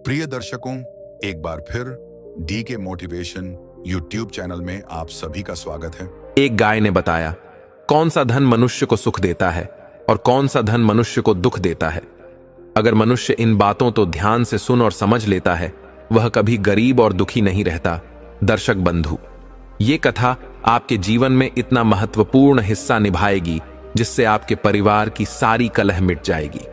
प्रिय दर्शकों, एक बार फिर डी के मोटिवेशन यूट्यूब चैनल में आप सभी का स्वागत है। एक गाय ने बताया, कौन सा धन मनुष्य को सुख देता है और कौन सा धन मनुष्य को दुख देता है। अगर मनुष्य इन बातों तो ध्यान से सुन और समझ लेता है, वह कभी गरीब और दुखी नहीं रहता। दर्शक बंधु, ये कथा आपके जीवन में इतना महत्वपूर्ण हिस्सा निभाएगी जिससे आपके परिवार की सारी कलह मिट जाएगी।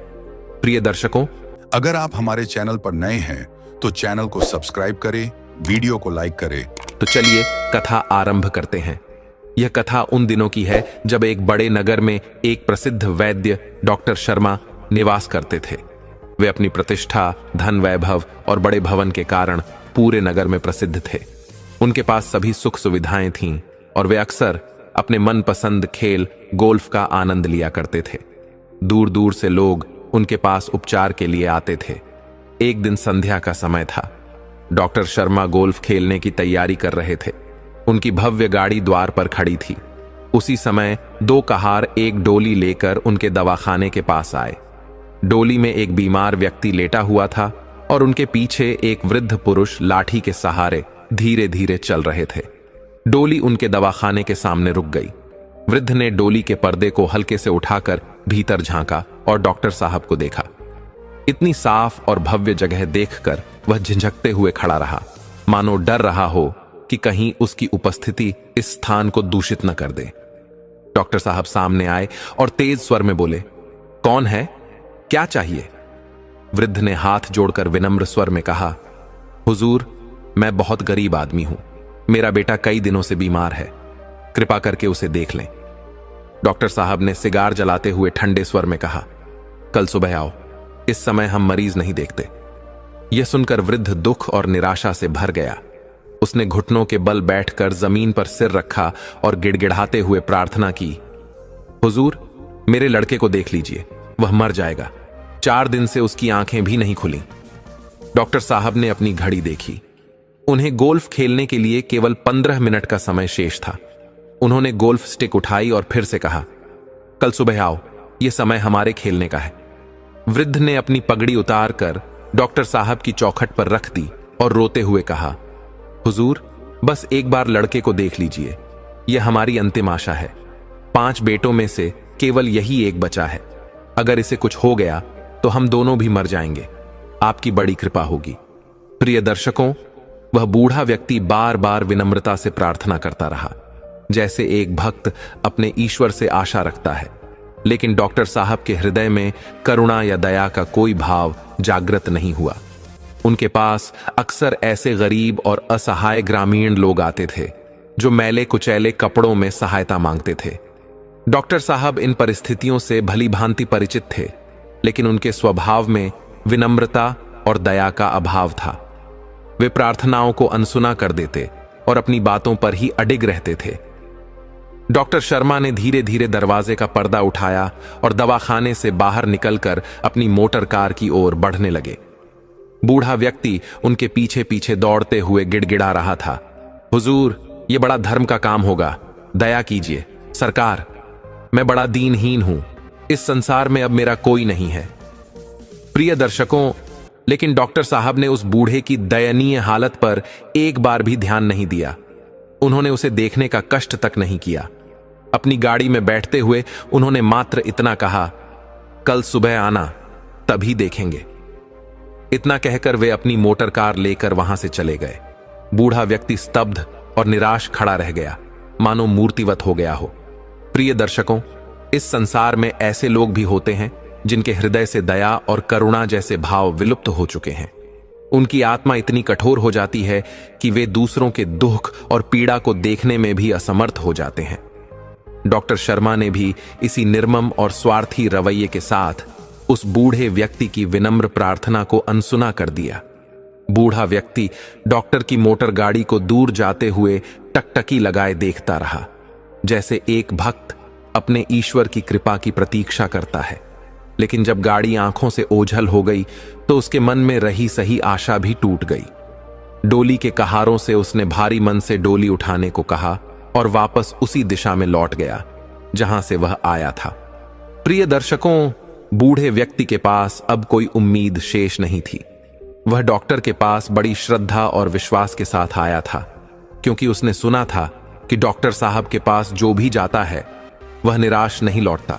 प्रिय दर्शकों, अगर आप हमारे चैनल पर नए हैं तो चैनल को सब्सक्राइब करें, वीडियो को लाइक करें। तो चलिए कथा आरंभ करते हैं। यह कथा उन दिनों की है जब एक बड़े नगर में एक प्रसिद्ध वैद्य डॉक्टर शर्मा निवास करते थे। वे अपनी प्रतिष्ठा, धन वैभव और बड़े भवन के कारण पूरे नगर में प्रसिद्ध थे। उनके पास सभी सुख सुविधाएं थीं और वे अक्सर अपने मनपसंद खेल गोल्फ का आनंद लिया करते थे। दूर दूर से लोग उनके पास उपचार के लिए आते थे। एक दिन संध्या का समय था। डॉक्टर शर्मा गोल्फ खेलने की तैयारी कर रहे थे। उनकी भव्य गाड़ी द्वार पर खड़ी थी। उसी समय दो कहार एक डोली लेकर उनके दवाखाने के पास आए। डोली में एक बीमार व्यक्ति लेटा हुआ था और उनके पीछे एक वृद्ध पुरुष लाठी के सहारे धीरे धीरे चल रहे थे। डोली उनके दवाखाने के सामने रुक गई। वृद्ध ने डोली के पर्दे को हल्के से उठाकर भीतर झांका और डॉक्टर साहब को देखा। इतनी साफ और भव्य जगह देखकर वह झिझकते हुए खड़ा रहा, मानो डर रहा हो कि कहीं उसकी उपस्थिति इस स्थान को दूषित न कर दे। डॉक्टर साहब सामने आए और तेज स्वर में बोले, कौन है, क्या चाहिए? वृद्ध ने हाथ जोड़कर विनम्र स्वर में कहा, हुजूर, मैं बहुत गरीब आदमी हूं। मेरा बेटा कई दिनों से बीमार है, कृपा करके उसे देख लें। डॉक्टर साहब ने सिगार जलाते हुए ठंडे स्वर में कहा, कल सुबह आओ, इस समय हम मरीज नहीं देखते। यह सुनकर वृद्ध दुख और निराशा से भर गया। उसने घुटनों के बल बैठकर जमीन पर सिर रखा और गिड़गिड़ाते हुए प्रार्थना की, हुजूर, मेरे लड़के को देख लीजिए, वह मर जाएगा। 4 दिन से उसकी आंखें भी नहीं खुली। डॉक्टर साहब ने अपनी घड़ी देखी। उन्हें गोल्फ खेलने के लिए केवल 15 मिनट का समय शेष था। उन्होंने गोल्फ स्टिक उठाई और फिर से कहा, कल सुबह आओ, यह समय हमारे खेलने का है। वृद्ध ने अपनी पगड़ी उतारकर डॉक्टर साहब की चौखट पर रख दी और रोते हुए कहा, हुजूर, बस एक बार लड़के को देख लीजिए, यह हमारी अंतिम आशा है। 5 बेटों में से केवल यही एक बचा है। अगर इसे कुछ हो गया तो हम दोनों भी मर जाएंगे। आपकी बड़ी कृपा होगी। प्रिय दर्शकों, वह बूढ़ा व्यक्ति बार बार विनम्रता से प्रार्थना करता रहा, जैसे एक भक्त अपने ईश्वर से आशा रखता है। लेकिन डॉक्टर साहब के हृदय में करुणा या दया का कोई भाव जागृत नहीं हुआ। उनके पास अक्सर ऐसे गरीब और असहाय ग्रामीण लोग आते थे जो मैले कुचैले कपड़ों में सहायता मांगते थे। डॉक्टर साहब इन परिस्थितियों से भली भांति परिचित थे, लेकिन उनके स्वभाव में विनम्रता और दया का अभाव था। वे प्रार्थनाओं को अनसुना कर देते और अपनी बातों पर ही अडिग रहते थे। डॉक्टर शर्मा ने धीरे धीरे दरवाजे का पर्दा उठाया और दवाखाने से बाहर निकलकर अपनी मोटर कार की ओर बढ़ने लगे। बूढ़ा व्यक्ति उनके पीछे पीछे दौड़ते हुए गिड़गिड़ा रहा था, हुजूर, ये बड़ा धर्म का काम होगा, दया कीजिए। सरकार, मैं बड़ा दीनहीन हूं, इस संसार में अब मेरा कोई नहीं है। प्रिय दर्शकों, लेकिन डॉक्टर साहब ने उस बूढ़े की दयनीय हालत पर एक बार भी ध्यान नहीं दिया। उन्होंने उसे देखने का कष्ट तक नहीं किया। अपनी गाड़ी में बैठते हुए उन्होंने मात्र इतना कहा, कल सुबह आना, तभी देखेंगे। इतना कहकर वे अपनी मोटर कार लेकर वहां से चले गए। बूढ़ा व्यक्ति स्तब्ध और निराश खड़ा रह गया, मानो मूर्तिवत हो गया हो। प्रिय दर्शकों, इस संसार में ऐसे लोग भी होते हैं जिनके हृदय से दया और करुणा जैसे भाव विलुप्त हो चुके हैं। उनकी आत्मा इतनी कठोर हो जाती है कि वे दूसरों के दुख और पीड़ा को देखने में भी असमर्थ हो जाते हैं। डॉक्टर शर्मा ने भी इसी निर्मम और स्वार्थी रवैये के साथ उस बूढ़े व्यक्ति की विनम्र प्रार्थना को अनसुना कर दिया। बूढ़ा व्यक्ति डॉक्टर की मोटर गाड़ी को दूर जाते हुए टकटकी लगाए देखता रहा, जैसे एक भक्त अपने ईश्वर की कृपा की प्रतीक्षा करता है। लेकिन जब गाड़ी आंखों से ओझल हो गई तो उसके मन में रही सही आशा भी टूट गई। डोली के कहारों से उसने भारी मन से डोली उठाने को कहा और वापस उसी दिशा में लौट गया जहां से वह आया था। प्रिय दर्शकों, बूढ़े व्यक्ति के पास अब कोई उम्मीद शेष नहीं थी। वह डॉक्टर के पास बड़ी श्रद्धा और विश्वास के साथ आया था, क्योंकि उसने सुना था कि डॉक्टर साहब के पास जो भी जाता है वह निराश नहीं लौटता।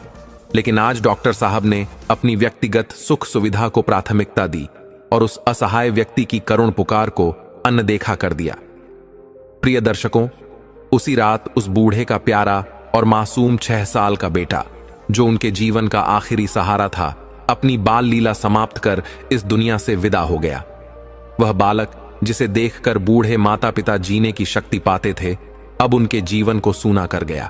लेकिन आज डॉक्टर साहब ने अपनी व्यक्तिगत सुख सुविधा को प्राथमिकता दी और उस असहाय व्यक्ति की करुण पुकार को अनदेखा कर दिया। प्रिय दर्शकों, उसी रात उस बूढ़े का प्यारा और मासूम 6 साल का बेटा, जो उनके जीवन का आखिरी सहारा था, अपनी बाल लीला समाप्त कर इस दुनिया से विदा हो गया। वह बालक जिसे देखकर बूढ़े माता पिता जीने की शक्ति पाते थे, अब उनके जीवन को सूना कर गया।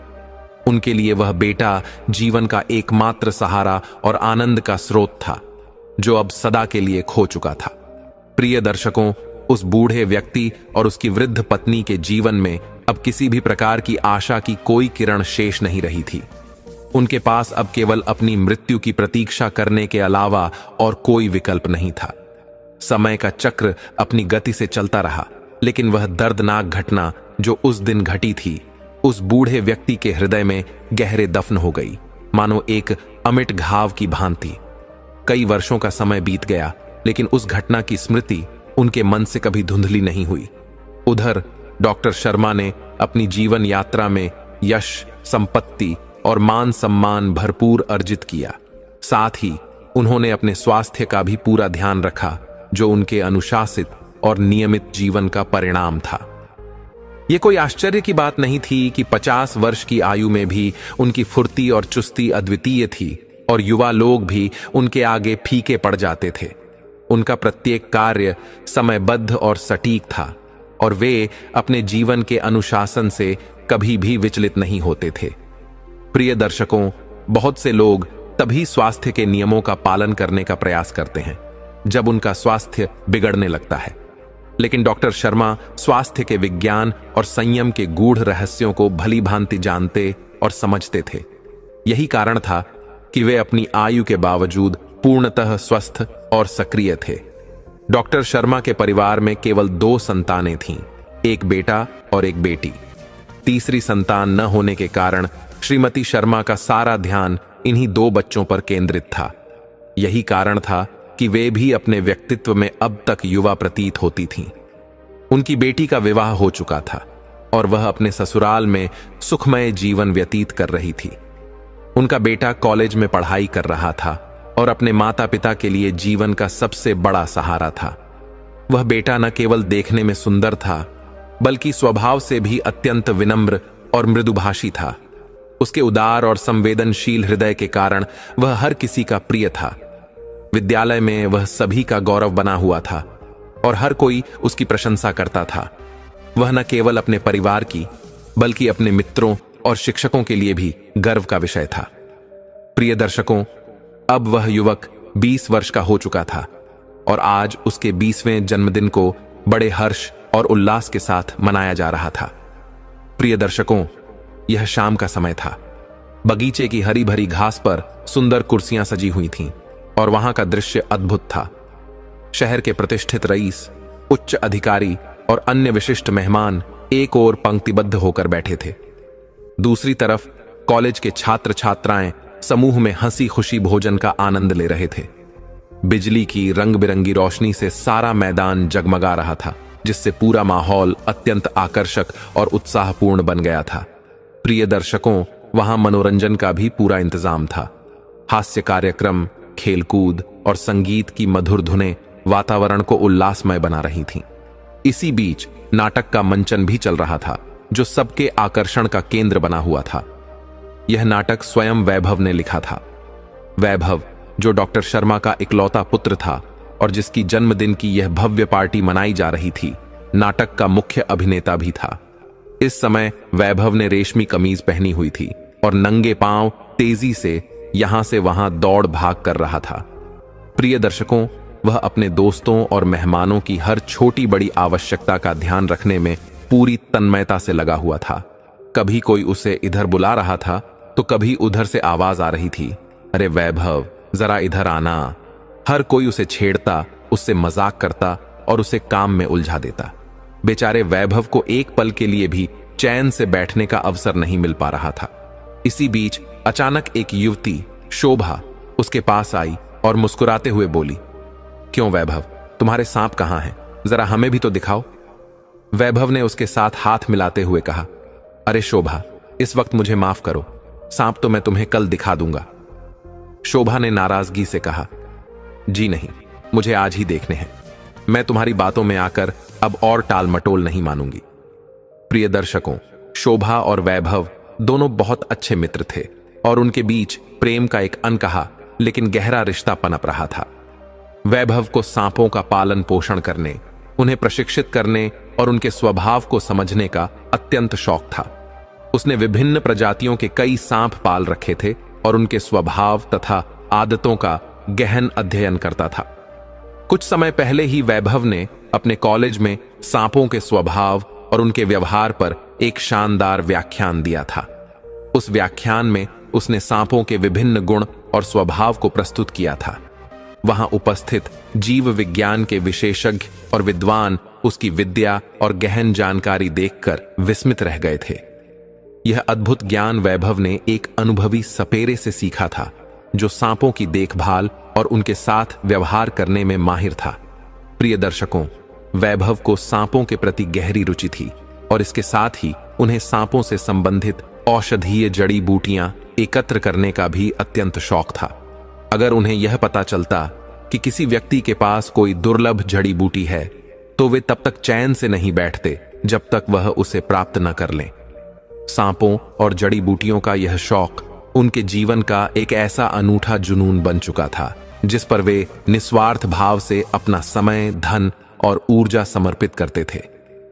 उनके लिए वह बेटा जीवन का एकमात्र सहारा और आनंद का स्रोत था, जो अब सदा के लिए खो चुका था। प्रिय दर्शकों, उस बूढ़े व्यक्ति और उसकी वृद्ध पत्नी के जीवन में अब किसी भी प्रकार की आशा की कोई किरण शेष नहीं रही थी। उनके पास अब केवल अपनी मृत्यु की प्रतीक्षा करने के अलावा और कोई विकल्प नहीं था। समय का चक्र अपनी गति से चलता रहा, लेकिन वह दर्दनाक घटना जो उस दिन घटी थी, उस बूढ़े व्यक्ति के हृदय में गहरे दफन हो गई, मानो एक अमिट घाव की भांति। कई वर्षों का समय बीत गया, लेकिन उस घटना की स्मृति उनके मन से कभी धुंधली नहीं हुई। उधर डॉक्टर शर्मा ने अपनी जीवन यात्रा में यश, संपत्ति और मान सम्मान भरपूर अर्जित किया। साथ ही उन्होंने अपने स्वास्थ्य का भी पूरा ध्यान रखा, जो उनके अनुशासित और नियमित जीवन का परिणाम था। यह कोई आश्चर्य की बात नहीं थी कि 50 वर्ष की आयु में भी उनकी फुर्ती और चुस्ती अद्वितीय थी और युवा लोग भी उनके आगे फीके पड़ जाते थे। उनका प्रत्येक कार्य समयबद्ध और सटीक था और वे अपने जीवन के अनुशासन से कभी भी विचलित नहीं होते थे। प्रिय दर्शकों, बहुत से लोग तभी स्वास्थ्य के नियमों का पालन करने का प्रयास करते हैं जब उनका स्वास्थ्य बिगड़ने लगता है, लेकिन डॉक्टर शर्मा स्वास्थ्य के विज्ञान और संयम के गूढ़ रहस्यों को भली भांति जानते और समझते थे। यही कारण था कि वे अपनी आयु के बावजूद पूर्णतः स्वस्थ और सक्रिय थे। डॉक्टर शर्मा के परिवार में केवल 2 संतानें थीं, एक बेटा और एक बेटी। तीसरी संतान न होने के कारण श्रीमती शर्मा का सारा ध्यान इन्हीं 2 बच्चों पर केंद्रित था। यही कारण था कि वे भी अपने व्यक्तित्व में अब तक युवा प्रतीत होती थीं। उनकी बेटी का विवाह हो चुका था और वह अपने ससुराल में सुखमय जीवन व्यतीत कर रही थी। उनका बेटा कॉलेज में पढ़ाई कर रहा था और अपने माता पिता के लिए जीवन का सबसे बड़ा सहारा था। वह बेटा न केवल देखने में सुंदर था, बल्कि स्वभाव से भी अत्यंत विनम्र और मृदुभाषी था। उसके उदार और संवेदनशील हृदय के कारण वह हर किसी का प्रिय था। विद्यालय में वह सभी का गौरव बना हुआ था और हर कोई उसकी प्रशंसा करता था। वह न केवल अपने परिवार की, बल्कि अपने मित्रों और शिक्षकों के लिए भी गर्व का विषय था। प्रिय दर्शकों, अब वह युवक 20 वर्ष का हो चुका था और आज उसके 20वें जन्मदिन को बड़े हर्ष और उल्लास के साथ मनाया जा रहा था। प्रिय दर्शकों, यह शाम का समय था। बगीचे की हरी भरी घास पर सुंदर कुर्सियां सजी हुई थीं और वहां का दृश्य अद्भुत था। शहर के प्रतिष्ठित रईस, उच्च अधिकारी और अन्य विशिष्ट मेहमान एक ओर पंक्तिबद्ध होकर बैठे थे। दूसरी तरफ कॉलेज के छात्र छात्राएं समूह में हंसी खुशी भोजन का आनंद ले रहे थे। बिजली की रंग बिरंगी रोशनी से सारा मैदान जगमगा रहा था, जिससे पूरा माहौल अत्यंत आकर्षक और उत्साहपूर्ण बन गया था। प्रिय दर्शकों, वहां मनोरंजन का भी पूरा इंतजाम था। हास्य कार्यक्रम, खेलकूद और संगीत की मधुर धुनें वातावरण को उल्लासमय बना रही थीं। इसी बीच नाटक का मंचन भी चल रहा था, जो सबके आकर्षण का केंद्र बना हुआ था। यह नाटक स्वयं वैभव ने लिखा था। वैभव, जो डॉक्टर शर्मा का इकलौता पुत्र था और जिसकी जन्मदिन की यह भव्य पार्टी मनाई जा रही थी, नाटक का मुख्य अभिनेता भी था। इस समय वैभव ने रेशमी कमीज पहनी हुई थी और नंगे पांव तेजी से यहां से वहां दौड़ भाग कर रहा था। प्रिय दर्शकों, वह अपने दोस्तों और मेहमानों की हर छोटी बड़ी आवश्यकता का ध्यान रखने में पूरी तन्मयता से लगा हुआ था। कभी कोई उसे इधर बुला रहा था तो कभी उधर से आवाज आ रही थी, अरे वैभव, जरा इधर आना। हर कोई उसे छेड़ता, उससे मजाक करता और उसे काम में उलझा देता। बेचारे वैभव को एक पल के लिए भी चैन से बैठने का अवसर नहीं मिल पा रहा था। इसी बीच अचानक एक युवती, शोभा, उसके पास आई और मुस्कुराते हुए बोली, क्यों वैभव, तुम्हारे सांप कहाँ हैं? जरा हमें भी तो दिखाओ। वैभव ने उसके साथ हाथ मिलाते हुए कहा, अरे शोभा, इस वक्त मुझे माफ करो, सांप तो मैं तुम्हें कल दिखा दूंगा। शोभा ने नाराजगी से कहा, जी नहीं, मुझे आज ही देखने हैं। मैं तुम्हारी बातों में आकर अब और टाल मटोल नहीं मानूंगी। प्रिय दर्शकों, शोभा और वैभव दोनों बहुत अच्छे मित्र थे और उनके बीच प्रेम का एक अनकहा लेकिन गहरा रिश्ता पनप रहा था। वैभव को सांपों का पालन पोषण करने, उन्हें प्रशिक्षित करने और उनके स्वभाव को समझने का अत्यंत शौक था। उसने विभिन्न प्रजातियों के कई सांप पाल रखे थे और उनके स्वभाव तथा आदतों का गहन अध्ययन करता था। कुछ समय पहले ही वैभव ने अपने कॉलेज में सांपों के स्वभाव और उनके व्यवहार पर एक शानदार व्याख्यान दिया था। उस व्याख्यान में उसने सांपों के विभिन्न गुण और स्वभाव को प्रस्तुत किया था। वहां उपस्थित जीव विज्ञान के विशेषज्ञ और विद्वान उसकी विद्या और गहन जानकारी देखकर विस्मित रह गए थे। यह अद्भुत ज्ञान वैभव ने एक अनुभवी सपेरे से सीखा था, जो सांपों की देखभाल और उनके साथ व्यवहार करने में माहिर था। प्रिय दर्शकों, वैभव को सांपों के प्रति गहरी रुचि थी और इसके साथ ही उन्हें सांपों से संबंधित औषधीय जड़ी बूटियां एकत्र करने का भी अत्यंत शौक था। अगर उन्हें यह पता चलता कि किसी व्यक्ति के पास कोई दुर्लभ जड़ी बूटी है, तो वे तब तक चैन से नहीं बैठते जब तक वह उसे प्राप्त न कर लें। सांपों और जड़ी बूटियों का यह शौक उनके जीवन का एक ऐसा अनूठा जुनून बन चुका था, जिस पर वे निस्वार्थ भाव से अपना समय, धन और ऊर्जा समर्पित करते थे।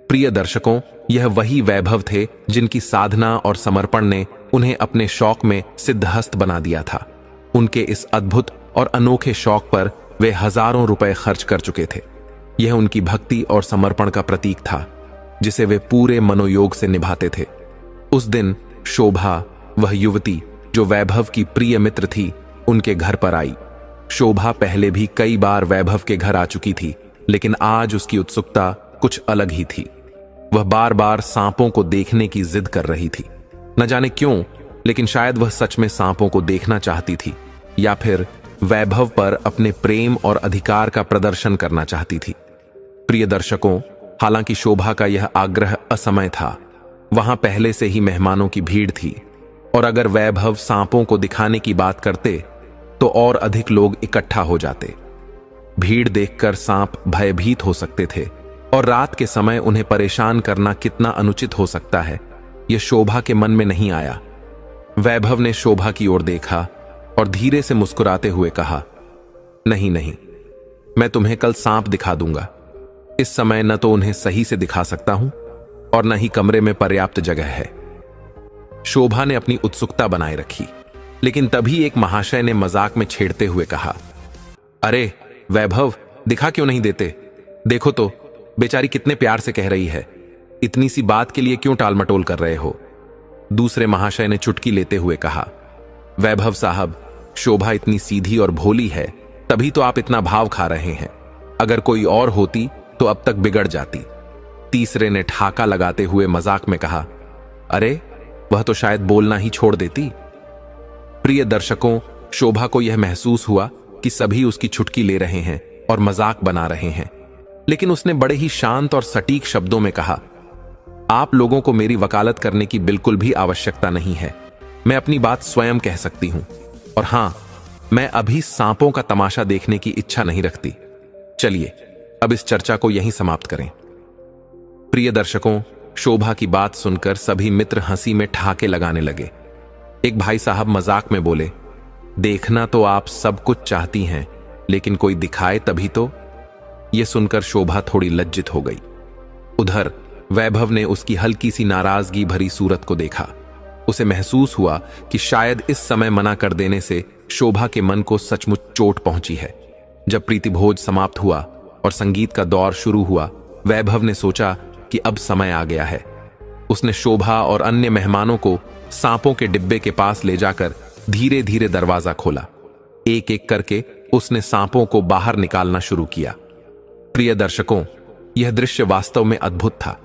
प्रिय दर्शकों, यह वही वैभव थे जिनकी साधना और समर्पण ने उन्हें अपने शौक में सिद्धहस्त बना दिया था। उनके इस अद्भुत और अनोखे शौक पर वे हजारों रुपए खर्च कर चुके थे। यह उनकी भक्ति और समर्पण का प्रतीक था, जिसे वे पूरे मनोयोग से निभाते थे। उस दिन शोभा, वह युवती जो वैभव की प्रिय मित्र थी, उनके घर पर आई। शोभा पहले भी कई बार वैभव के घर आ चुकी थी, लेकिन आज उसकी उत्सुकता कुछ अलग ही थी। वह बार बार सांपों को देखने की जिद कर रही थी। न जाने क्यों, लेकिन शायद वह सच में सांपों को देखना चाहती थी, या फिर वैभव पर अपने प्रेम और अधिकार का प्रदर्शन करना चाहती थी। प्रिय दर्शकों, हालांकि शोभा का यह आग्रह असमय था। वहां पहले से ही मेहमानों की भीड़ थी और अगर वैभव सांपों को दिखाने की बात करते तो और अधिक लोग इकट्ठा हो जाते। भीड़ देखकर सांप भयभीत हो सकते थे और रात के समय उन्हें परेशान करना कितना अनुचित हो सकता है, यह शोभा के मन में नहीं आया। वैभव ने शोभा की ओर देखा और धीरे से मुस्कुराते हुए कहा, नहीं नहीं, मैं तुम्हें कल सांप दिखा दूंगा। इस समय न तो उन्हें सही से दिखा सकता हूं और न ही कमरे में पर्याप्त जगह है। शोभा ने अपनी उत्सुकता बनाए रखी, लेकिन तभी एक महाशय ने मजाक में छेड़ते हुए कहा, अरे वैभव, दिखा क्यों नहीं देते? देखो तो बेचारी कितने प्यार से कह रही है, इतनी सी बात के लिए क्यों टालमटोल कर रहे हो? दूसरे महाशय ने चुटकी लेते हुए कहा, वैभव साहब, शोभा इतनी सीधी और भोली है, तभी तो आप इतना भाव खा रहे हैं। अगर कोई और होती तो अब तक बिगड़ जाती। तीसरे ने ठाका लगाते हुए मजाक में कहा, अरे वह तो शायद बोलना ही छोड़ देती। प्रिय दर्शकों, शोभा को यह महसूस हुआ कि सभी उसकी चुटकी ले रहे हैं और मजाक बना रहे हैं, लेकिन उसने बड़े ही शांत और सटीक शब्दों में कहा, आप लोगों को मेरी वकालत करने की बिल्कुल भी आवश्यकता नहीं है। मैं अपनी बात स्वयं कह सकती हूं, और हां, मैं अभी सांपों का तमाशा देखने की इच्छा नहीं रखती। चलिए अब इस चर्चा को यहीं समाप्त करें। प्रिय दर्शकों, शोभा की बात सुनकर सभी मित्र हंसी में ठहाके लगाने लगे। एक भाई साहब मजाक में बोले, देखना तो आप सब कुछ चाहती हैं, लेकिन कोई दिखाए तभी तो। यह सुनकर शोभा थोड़ी लज्जित हो गई। उधर वैभव ने उसकी हल्की सी नाराजगी भरी सूरत को देखा। उसे महसूस हुआ कि शायद इस समय मना कर देने से शोभा के मन को सचमुच चोट पहुंची है। जब प्रीतिभोज समाप्त हुआ और संगीत का दौर शुरू हुआ, वैभव ने सोचा कि अब समय आ गया है। उसने शोभा और अन्य मेहमानों को सांपों के डिब्बे के पास ले जाकर धीरे धीरे दरवाजा खोला। एक एक करके उसने सांपों को बाहर निकालना शुरू किया। प्रिय दर्शकों, यह दृश्य वास्तव में अद्भुत था।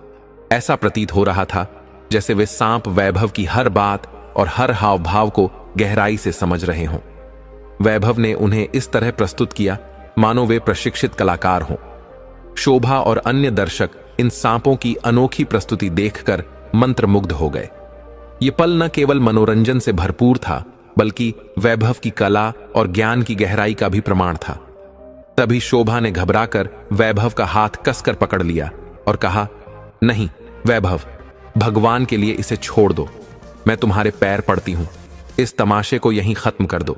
ऐसा प्रतीत हो रहा था जैसे वे सांप वैभव की हर बात और हर हाव भाव को गहराई से समझ रहे हों। वैभव ने उन्हें इस तरह प्रस्तुत किया मानो वे प्रशिक्षित कलाकार हों। शोभा और अन्य दर्शक इन सांपों की अनोखी प्रस्तुति देखकर मंत्रमुग्ध हो गए। ये पल न केवल मनोरंजन से भरपूर था, बल्कि वैभव की कला और ज्ञान की गहराई का भी प्रमाण था। तभी शोभा ने घबराकर वैभव का हाथ कसकर पकड़ लिया और कहा, नहीं वैभव, भगवान के लिए इसे छोड़ दो। मैं तुम्हारे पैर पड़ती हूं, इस तमाशे को यहीं खत्म कर दो।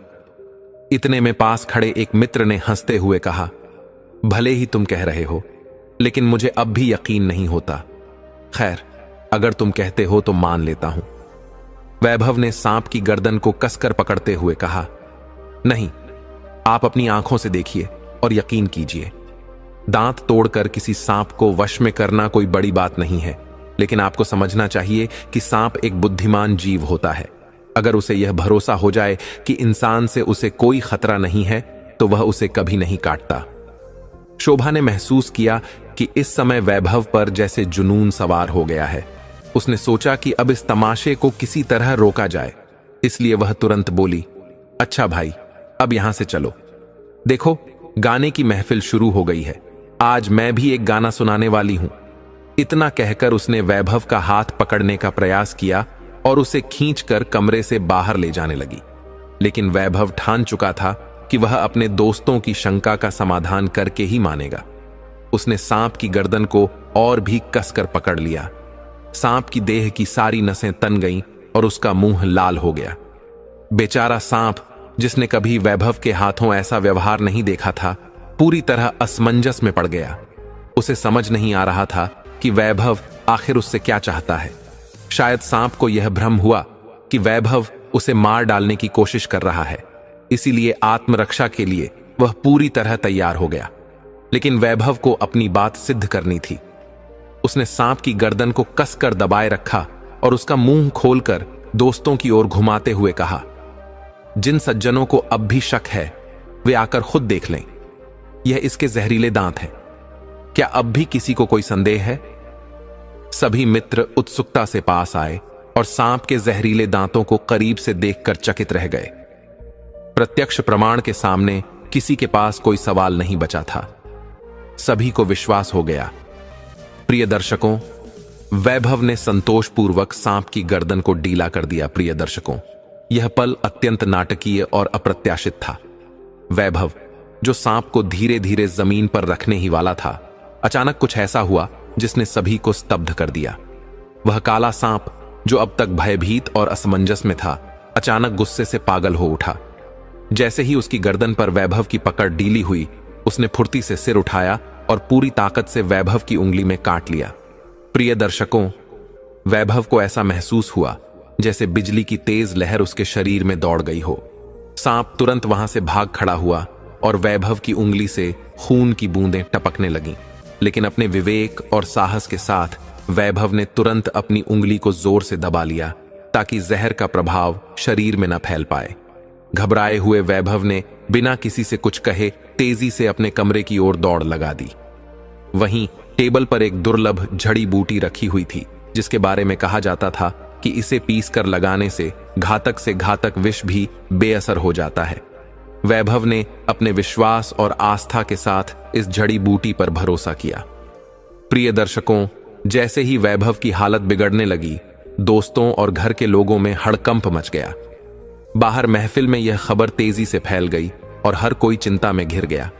इतने में पास खड़े एक मित्र ने हंसते हुए कहा, भले ही तुम कह रहे हो, लेकिन मुझे अब भी यकीन नहीं होता। खैर, अगर तुम कहते हो तो मान लेता हूं। वैभव ने सांप की गर्दन को कसकर पकड़ते हुए कहा, नहीं, आप अपनी आंखों से देखिए और यकीन कीजिए। दांत तोड़कर किसी सांप को वश में करना कोई बड़ी बात नहीं है, लेकिन आपको समझना चाहिए कि सांप एक बुद्धिमान जीव होता है। अगर उसे यह भरोसा हो जाए कि इंसान से उसे कोई खतरा नहीं है, तो वह उसे कभी नहीं काटता। शोभा ने महसूस किया कि इस समय वैभव पर जैसे जुनून सवार हो गया है। उसने सोचा कि अब इस तमाशे को किसी तरह रोका जाए, इसलिए वह तुरंत बोली, अच्छा भाई, अब यहां से चलो। देखो, गाने की महफिल शुरू हो गई है। आज मैं भी एक गाना सुनाने वाली हूं। इतना कहकर उसने वैभव का हाथ पकड़ने का प्रयास किया और उसे खींचकर कमरे से बाहर ले जाने लगी। लेकिन वैभव ठान चुका था कि वह अपने दोस्तों की शंका का समाधान करके ही मानेगा। उसने सांप की गर्दन को और भी कसकर पकड़ लिया। सांप की देह की सारी नसें तन गईं और उसका मुंह लाल हो गया। बेचारा सांप, जिसने कभी वैभव के हाथों ऐसा व्यवहार नहीं देखा था, पूरी तरह असमंजस में पड़ गया। उसे समझ नहीं आ रहा था कि वैभव आखिर उससे क्या चाहता है। शायद सांप को यह भ्रम हुआ कि वैभव उसे मार डालने की कोशिश कर रहा है, इसीलिए आत्मरक्षा के लिए वह पूरी तरह तैयार हो गया। लेकिन वैभव को अपनी बात सिद्ध करनी थी। उसने सांप की गर्दन को कसकर दबाए रखा और उसका मुंह खोलकर दोस्तों की ओर घुमाते हुए कहा, जिन सज्जनों को अब भी शक है, वे आकर खुद देख लें। यह इसके जहरीले दांत हैं। क्या अब भी किसी को कोई संदेह है? सभी मित्र उत्सुकता से पास आए और सांप के जहरीले दांतों को करीब से देखकर चकित रह गए। प्रत्यक्ष प्रमाण के सामने किसी के पास कोई सवाल नहीं बचा था। सभी को विश्वास हो गया। प्रिय दर्शकों, वैभव ने संतोषपूर्वक सांप की गर्दन को ढीला कर दिया। प्रिय दर्शकों, यह पल अत्यंत नाटकीय और अप्रत्याशित था। वैभव, जो सांप को धीरे धीरे जमीन पर रखने ही वाला था, अचानक कुछ ऐसा हुआ जिसने सभी को स्तब्ध कर दिया। वह काला सांप, जो अब तक भयभीत और असमंजस में था, अचानक गुस्से से पागल हो उठा। जैसे ही उसकी गर्दन पर वैभव की पकड़ ढीली हुई, उसने फुर्ती से सिर उठाया और पूरी ताकत से वैभव की उंगली में काट लिया। प्रिय दर्शकों, वैभव को ऐसा महसूस हुआ जैसे बिजली की तेज लहर उसके शरीर में दौड़ गई हो। सांप तुरंत वहां से भाग खड़ा हुआ और वैभव की उंगली से खून की बूंदें टपकने लगीं। लेकिन अपने विवेक और साहस के साथ वैभव ने तुरंत अपनी उंगली को जोर से दबा लिया ताकि जहर का प्रभाव शरीर में न फैल पाए। घबराए हुए वैभव ने बिना किसी से कुछ कहे तेजी से अपने कमरे की ओर दौड़ लगा दी। वहीं टेबल पर एक दुर्लभ जड़ी बूटी रखी हुई थी, जिसके बारे में कहा जाता था कि इसे पीसकर लगाने से घातक विष भी बेअसर हो जाता है। वैभव ने अपने विश्वास और आस्था के साथ इस जड़ी बूटी पर भरोसा किया। प्रिय दर्शकों, जैसे ही वैभव की हालत बिगड़ने लगी, दोस्तों और घर के लोगों में हड़कंप मच गया। बाहर महफिल में यह खबर तेजी से फैल गई और हर कोई चिंता में घिर गया।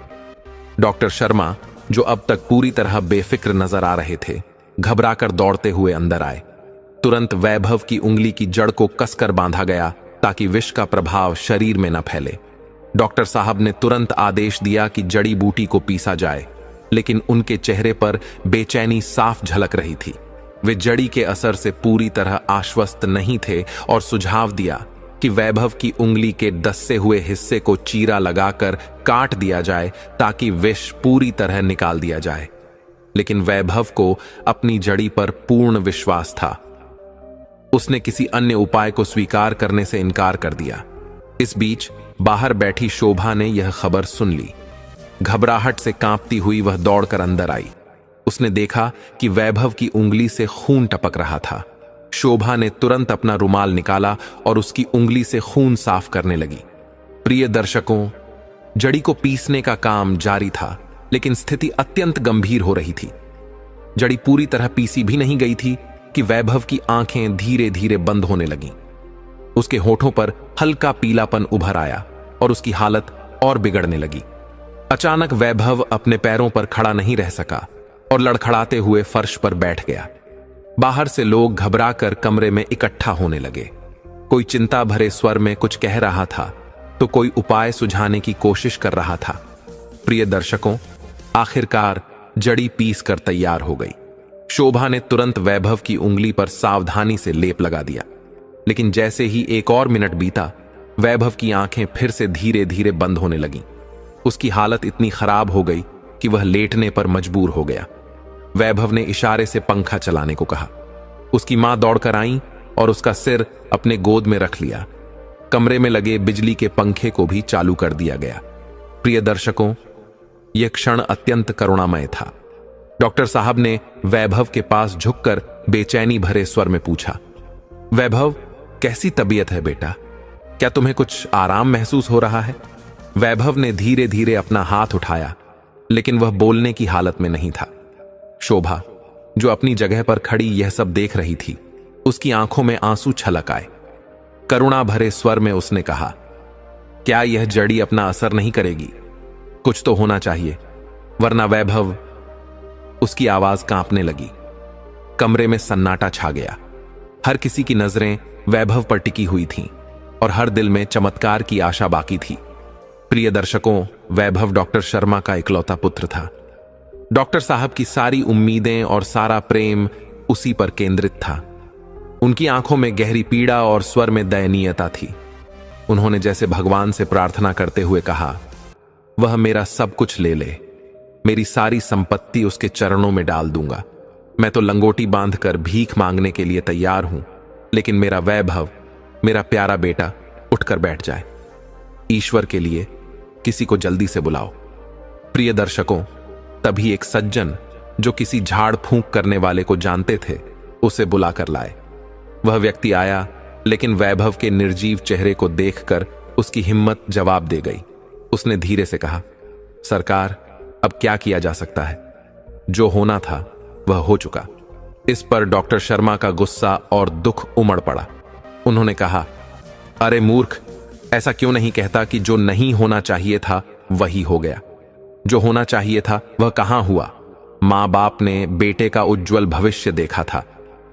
डॉक्टर शर्मा, जो अब तक पूरी तरह बेफिक्र नजर आ रहे थे, घबराकर दौड़ते हुए अंदर आए। तुरंत वैभव की उंगली की जड़ को कसकर बांधा गया ताकि विष का प्रभाव शरीर में न फैले। डॉक्टर साहब ने तुरंत आदेश दिया कि जड़ी बूटी को पीसा जाए, लेकिन उनके चेहरे पर बेचैनी साफ झलक रही थी। वे जड़ी के असर से पूरी तरह आश्वस्त नहीं थे और सुझाव दिया कि वैभव की उंगली के दसे हुए हिस्से को चीरा लगाकर काट दिया जाए ताकि विष पूरी तरह निकाल दिया जाए। लेकिन वैभव को अपनी जड़ी पर पूर्ण विश्वास था। उसने किसी अन्य उपाय को स्वीकार करने से इनकार कर दिया। इस बीच बाहर बैठी शोभा ने यह खबर सुन ली। घबराहट से कांपती हुई वह दौड़कर अंदर आई। उसने देखा कि वैभव की उंगली से खून टपक रहा था। शोभा ने तुरंत अपना रुमाल निकाला और उसकी उंगली से खून साफ करने लगी। प्रिय दर्शकों, जड़ी को पीसने का काम जारी था लेकिन स्थिति अत्यंत गंभीर हो रही थी। जड़ी पूरी तरह पीसी भी नहीं गई थी कि वैभव की आंखें धीरे धीरे बंद होने लगीं। उसके होठों पर हल्का पीलापन उभर आया और उसकी हालत और बिगड़ने लगी। अचानक वैभव अपने पैरों पर खड़ा नहीं रह सका और लड़खड़ाते हुए फर्श पर बैठ गया। बाहर से लोग घबराकर कमरे में इकट्ठा होने लगे। कोई चिंता भरे स्वर में कुछ कह रहा था तो कोई उपाय सुझाने की कोशिश कर रहा था। प्रिय दर्शकों, आखिरकार जड़ी पीस कर तैयार हो गई। शोभा ने तुरंत वैभव की उंगली पर सावधानी से लेप लगा दिया, लेकिन जैसे ही एक और मिनट बीता, वैभव की आंखें फिर से धीरे धीरे बंद होने लगीं। उसकी हालत इतनी खराब हो गई कि वह लेटने पर मजबूर हो गया। वैभव ने इशारे से पंखा चलाने को कहा। उसकी मां दौड़कर आई और उसका सिर अपने गोद में रख लिया। कमरे में लगे बिजली के पंखे को भी चालू कर दिया गया। प्रिय दर्शकों, यह क्षण अत्यंत करुणामय था। डॉक्टर साहब ने वैभव के पास झुककर बेचैनी भरे स्वर में पूछा, वैभव, कैसी तबीयत है बेटा? क्या तुम्हें कुछ आराम महसूस हो रहा है? वैभव ने धीरे धीरे अपना हाथ उठाया, लेकिन वह बोलने की हालत में नहीं था। शोभा, जो अपनी जगह पर खड़ी यह सब देख रही थी, उसकी आंखों में आंसू छलक आए। करुणा भरे स्वर में उसने कहा, क्या यह जड़ी अपना असर नहीं करेगी? कुछ तो होना चाहिए, वरना वैभव। उसकी आवाज कांपने लगी। कमरे में सन्नाटा छा गया। हर किसी की नजरें वैभव पर टिकी हुई थीं और हर दिल में चमत्कार की आशा बाकी थी। प्रिय दर्शकों, वैभव डॉक्टर शर्मा का इकलौता पुत्र था। डॉक्टर साहब की सारी उम्मीदें और सारा प्रेम उसी पर केंद्रित था। उनकी आंखों में गहरी पीड़ा और स्वर में दयनीयता थी। उन्होंने जैसे भगवान से प्रार्थना करते हुए कहा, वह मेरा सब कुछ ले ले, मेरी सारी संपत्ति उसके चरणों में डाल दूंगा। मैं तो लंगोटी बांधकर भीख मांगने के लिए तैयार हूं, लेकिन मेरा वैभव, मेरा प्यारा बेटा उठकर बैठ जाए। ईश्वर के लिए किसी को जल्दी से बुलाओ। प्रिय दर्शकों, तभी एक सज्जन जो किसी झाड़ फूंक करने वाले को जानते थे, उसे बुलाकर लाए। वह व्यक्ति आया, लेकिन वैभव के निर्जीव चेहरे को देखकर उसकी हिम्मत जवाब दे गई। उसने धीरे से कहा, सरकार, अब क्या किया जा सकता है? जो होना था वह हो चुका। इस पर डॉक्टर शर्मा का गुस्सा और दुख उमड़ पड़ा। उन्होंने कहा, अरे मूर्ख, ऐसा क्यों नहीं कहता कि जो नहीं होना चाहिए था वही हो गया? जो होना चाहिए था वह कहां हुआ? मां बाप ने बेटे का उज्जवल भविष्य देखा था,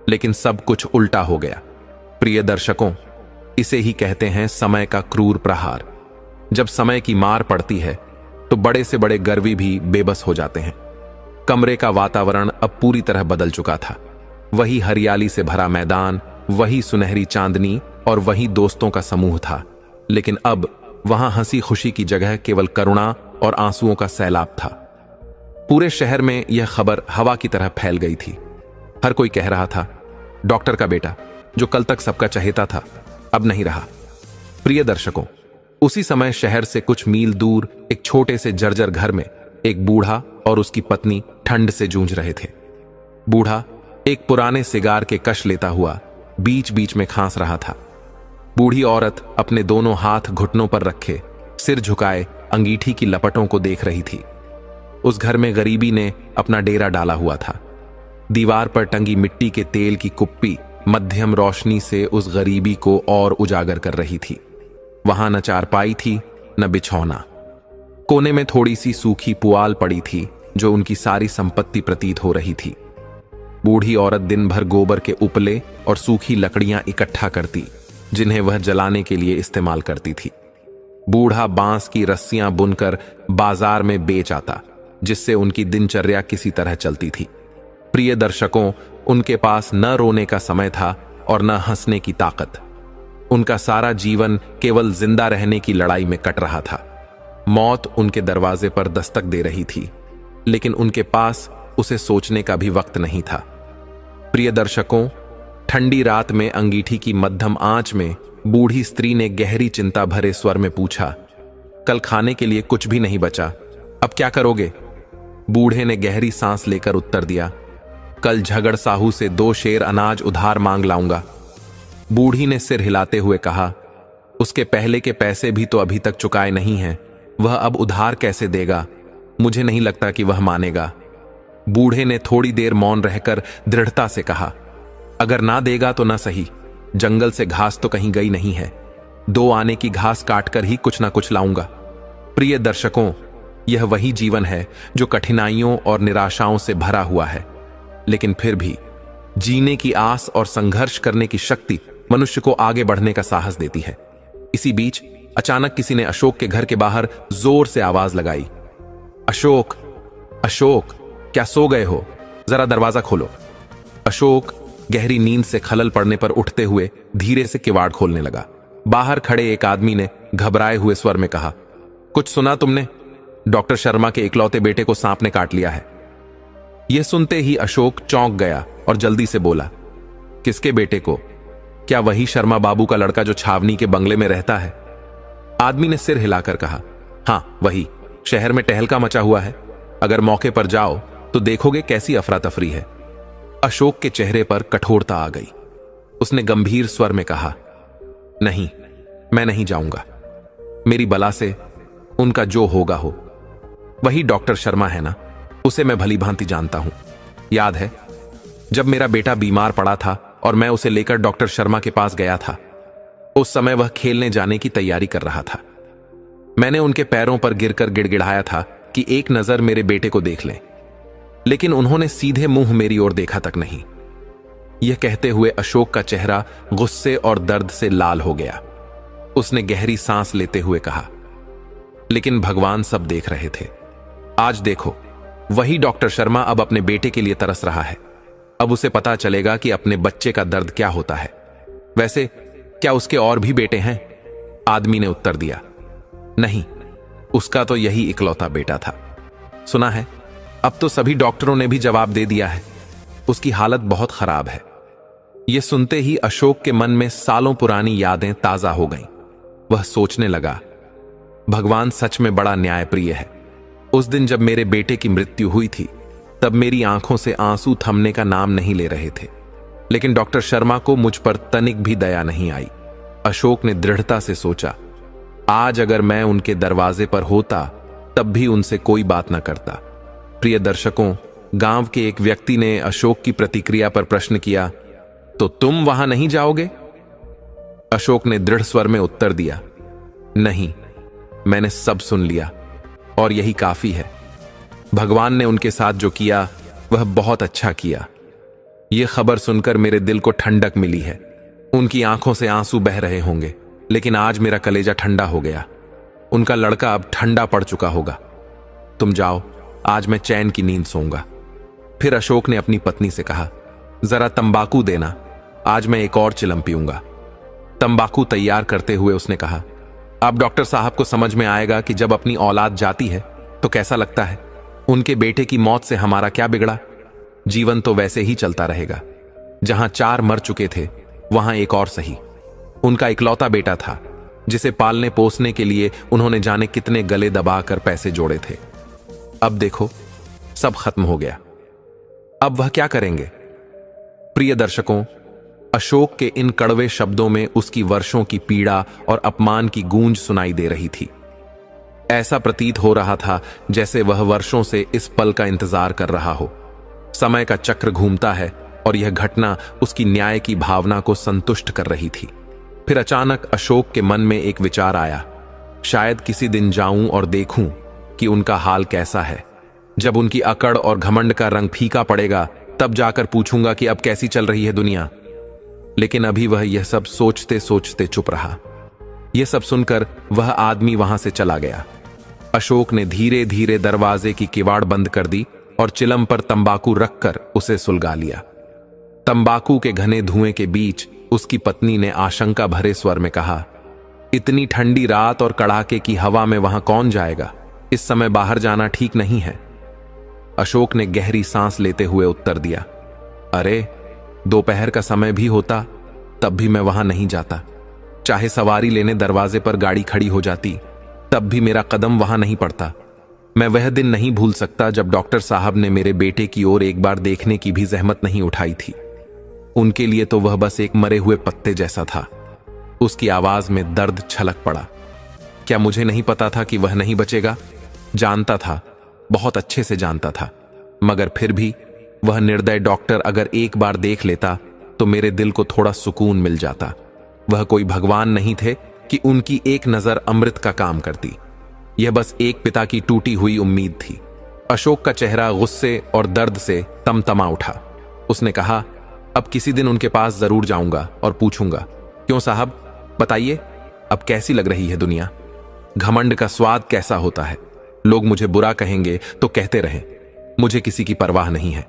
लेकिन सब कुछ उल्टा हो गया। प्रिय दर्शकों, इसे ही कहते हैं समय का क्रूर प्रहार। जब समय की मार पड़ती है तो बड़े से बड़े गर्वी भी बेबस हो जाते हैं। कमरे का वातावरण अब पूरी तरह बदल चुका था। वही हरियाली से भरा मैदान, वही सुनहरी चांदनी और वही दोस्तों का समूह था, लेकिन अब वहां हंसी खुशी की जगह केवल करुणा और आंसुओं का सैलाब था। पूरे शहर में यह खबर हवा की तरह फैल गई थी। हर कोई कह रहा था, डॉक्टर का बेटा, जो कल तक सबका चहेता था, अब नहीं रहा। प्रिय दर्शकों, उसी समय शहर से कुछ मील दूर एक छोटे से जर्जर घर में एक बूढ़ा और उसकी पत्नी ठंड से जूझ रहे थे। बूढ़ा एक पुराने सिगार के कश लेता हुआ बीच बीच में खांस रहा था। बूढ़ी औरत अपने दोनों हाथ घुटनों पर रखे, सिर झुकाए अंगीठी की लपटों को देख रही थी। उस घर में गरीबी ने अपना डेरा डाला हुआ था। दीवार पर टंगी मिट्टी के तेल की कुप्पी मध्यम रोशनी से उस गरीबी को और उजागर कर रही थी। वहां न चारपाई थी, न बिछौना। कोने में थोड़ी सी सूखी पुआल पड़ी थी, जो उनकी सारी संपत्ति प्रतीत हो रही थी। बूढ़ी औरत दिन भर गोबर के उपले और सूखी लकड़ियां इकट्ठा करती, जिन्हें वह जलाने के लिए इस्तेमाल करती थी। बूढ़ा बांस की रस्सियां बुनकर बाजार में बेच आता, जिससे उनकी दिनचर्या किसी तरह चलती थी। प्रिय दर्शकों, उनके पास न रोने का समय था और न हंसने की ताकत। उनका सारा जीवन केवल जिंदा रहने की लड़ाई में कट रहा था। मौत उनके दरवाजे पर दस्तक दे रही थी, लेकिन उनके पास उसे सोचने का भी वक्त नहीं था। प्रिय दर्शकों, ठंडी रात में अंगीठी की मध्यम आंच में बूढ़ी स्त्री ने गहरी चिंता भरे स्वर में पूछा, कल खाने के लिए कुछ भी नहीं बचा, अब क्या करोगे? बूढ़े ने गहरी सांस लेकर उत्तर दिया, कल झगड़ साहू से 2 शेर अनाज उधार मांग लाऊंगा। बूढ़ी ने सिर हिलाते हुए कहा, उसके पहले के पैसे भी तो अभी तक चुकाए नहीं हैं, वह अब उधार कैसे देगा? मुझे नहीं लगता कि वह मानेगा। बूढ़े ने थोड़ी देर मौन रहकर दृढ़ता से कहा, अगर ना देगा तो ना सही, जंगल से घास तो कहीं गई नहीं है, 2 आने की घास काटकर ही कुछ ना कुछ लाऊंगा। प्रिय दर्शकों, यह वही जीवन है जो कठिनाइयों और निराशाओं से भरा हुआ है, लेकिन फिर भी जीने की आस और संघर्ष करने की शक्ति मनुष्य को आगे बढ़ने का साहस देती है। इसी बीच अचानक किसी ने अशोक के घर के बाहर जोर से आवाज लगाई, अशोक, अशोक, क्या सो गए हो? जरा दरवाजा खोलो। अशोक गहरी नींद से खलल पड़ने पर उठते हुए धीरे से किवाड़ खोलने लगा। बाहर खड़े एक आदमी ने घबराए हुए स्वर में कहा, कुछ सुना तुमने? डॉक्टर शर्मा के इकलौते बेटे को सांप ने काट लिया है। यह सुनते ही अशोक चौंक गया और जल्दी से बोला, किसके बेटे को? क्या वही शर्मा बाबू का लड़का जो छावनी के बंगले में रहता है? आदमी ने सिर हिलाकर कहा, हां वही, शहर में टहलका मचा हुआ है, अगर मौके पर जाओ तो देखोगे कैसी अफरा तफरी है। अशोक के चेहरे पर कठोरता आ गई। उसने गंभीर स्वर में कहा, नहीं, मैं नहीं जाऊंगा। मेरी बला से उनका जो होगा हो। वही डॉक्टर शर्मा है ना, उसे मैं भली भांति जानता हूं। याद है जब मेरा बेटा बीमार पड़ा था और मैं उसे लेकर डॉक्टर शर्मा के पास गया था, उस समय वह खेलने जाने की तैयारी कर रहा था। मैंने उनके पैरों पर गिरकर गिड़गिड़ाया था कि एक नजर मेरे बेटे को देख लें, लेकिन उन्होंने सीधे मुंह मेरी ओर देखा तक नहीं। यह कहते हुए अशोक का चेहरा गुस्से और दर्द से लाल हो गया। उसने गहरी सांस लेते हुए कहा, लेकिन भगवान सब देख रहे थे। आज देखो, वही डॉक्टर शर्मा अब अपने बेटे के लिए तरस रहा है। अब उसे पता चलेगा कि अपने बच्चे का दर्द क्या होता है। वैसे क्या उसके और भी बेटे हैं? आदमी ने उत्तर दिया, नहीं, उसका तो यही इकलौता बेटा था। सुना है अब तो सभी डॉक्टरों ने भी जवाब दे दिया है, उसकी हालत बहुत खराब है। यह सुनते ही अशोक के मन में सालों पुरानी यादें ताजा हो गईं। वह सोचने लगा, भगवान सच में बड़ा न्यायप्रिय है। उस दिन जब मेरे बेटे की मृत्यु हुई थी, तब मेरी आंखों से आंसू थमने का नाम नहीं ले रहे थे, लेकिन डॉक्टर शर्मा को मुझ पर तनिक भी दया नहीं आई। अशोक ने दृढ़ता से सोचा, आज अगर मैं उनके दरवाजे पर होता तब भी उनसे कोई बात न करता। प्रिय दर्शकों, गांव के एक व्यक्ति ने अशोक की प्रतिक्रिया पर प्रश्न किया, तो तुम वहां नहीं जाओगे? अशोक ने दृढ़ स्वर में उत्तर दिया, नहीं, मैंने सब सुन लिया और यही काफी है। भगवान ने उनके साथ जो किया वह बहुत अच्छा किया। यह खबर सुनकर मेरे दिल को ठंडक मिली है। उनकी आंखों से आंसू बह रहे होंगे, लेकिन आज मेरा कलेजा ठंडा हो गया। उनका लड़का अब ठंडा पड़ चुका होगा। तुम जाओ, आज मैं चैन की नींद सोऊंगा। फिर अशोक ने अपनी पत्नी से कहा, जरा तंबाकू देना, आज मैं एक और चिलम पीऊंगा। तंबाकू तैयार करते हुए उसने कहा, अब डॉक्टर साहब को समझ में आएगा कि जब अपनी औलाद जाती है तो कैसा लगता है। उनके बेटे की मौत से हमारा क्या बिगड़ा? जीवन तो वैसे ही चलता रहेगा। जहां 4 मर चुके थे, वहां एक और सही। उनका इकलौता बेटा था, जिसे पालने पोसने के लिए उन्होंने जाने कितने गले दबाकर पैसे जोड़े थे। अब देखो, सब खत्म हो गया। अब वह क्या करेंगे? प्रिय दर्शकों, अशोक के इन कड़वे शब्दों में उसकी वर्षों की पीड़ा और अपमान की गूंज सुनाई दे रही थी। ऐसा प्रतीत हो रहा था जैसे वह वर्षों से इस पल का इंतजार कर रहा हो। समय का चक्र घूमता है और यह घटना उसकी न्याय की भावना को संतुष्ट कर रही थी। फिर अचानक अशोक के मन में एक विचार आया, शायद किसी दिन जाऊं और देखूं कि उनका हाल कैसा है। जब उनकी अकड़ और घमंड का रंग फीका पड़ेगा, तब जाकर पूछूंगा कि अब कैसी चल रही है दुनिया। लेकिन अभी वह यह सब सोचते सोचते चुप रहा। यह सब सुनकर वह आदमी वहां से चला गया। अशोक ने धीरे धीरे दरवाजे की किवाड़ बंद कर दी और चिलम पर तंबाकू रखकर उसे सुलगा लिया। तंबाकू के घने धुएं के बीच उसकी पत्नी ने आशंका भरे स्वर में कहा, इतनी ठंडी रात और कड़ाके की हवा में वहां कौन जाएगा? इस समय बाहर जाना ठीक नहीं है। अशोक ने गहरी सांस लेते हुए उत्तर दिया, अरे, दोपहर का समय भी होता तब भी मैं वहां नहीं जाता। चाहे सवारी लेने दरवाजे पर गाड़ी खड़ी हो जाती, तब भी मेरा कदम वहां नहीं पड़ता। मैं वह दिन नहीं भूल सकता जब डॉक्टर साहब ने मेरे बेटे की ओर एक बार देखने की भी जहमत नहीं उठाई थी। उनके लिए तो वह बस एक मरे हुए पत्ते जैसा था। उसकी आवाज में दर्द छलक पड़ा। क्या मुझे नहीं पता था कि वह नहीं बचेगा? जानता था, बहुत अच्छे से जानता था, मगर फिर भी वह निर्दय डॉक्टर अगर एक बार देख लेता तो मेरे दिल को थोड़ा सुकून मिल जाता। वह कोई भगवान नहीं थे कि उनकी एक नजर अमृत का काम करती। यह बस एक पिता की टूटी हुई उम्मीद थी। अशोक का चेहरा गुस्से और दर्द से तमतमा उठा। उसने कहा, अब किसी दिन उनके पास जरूर जाऊंगा और पूछूंगा, क्यों साहब, बताइए, अब कैसी लग रही है दुनिया? घमंड का स्वाद कैसा होता है? लोग मुझे बुरा कहेंगे तो कहते रहें, मुझे किसी की परवाह नहीं है।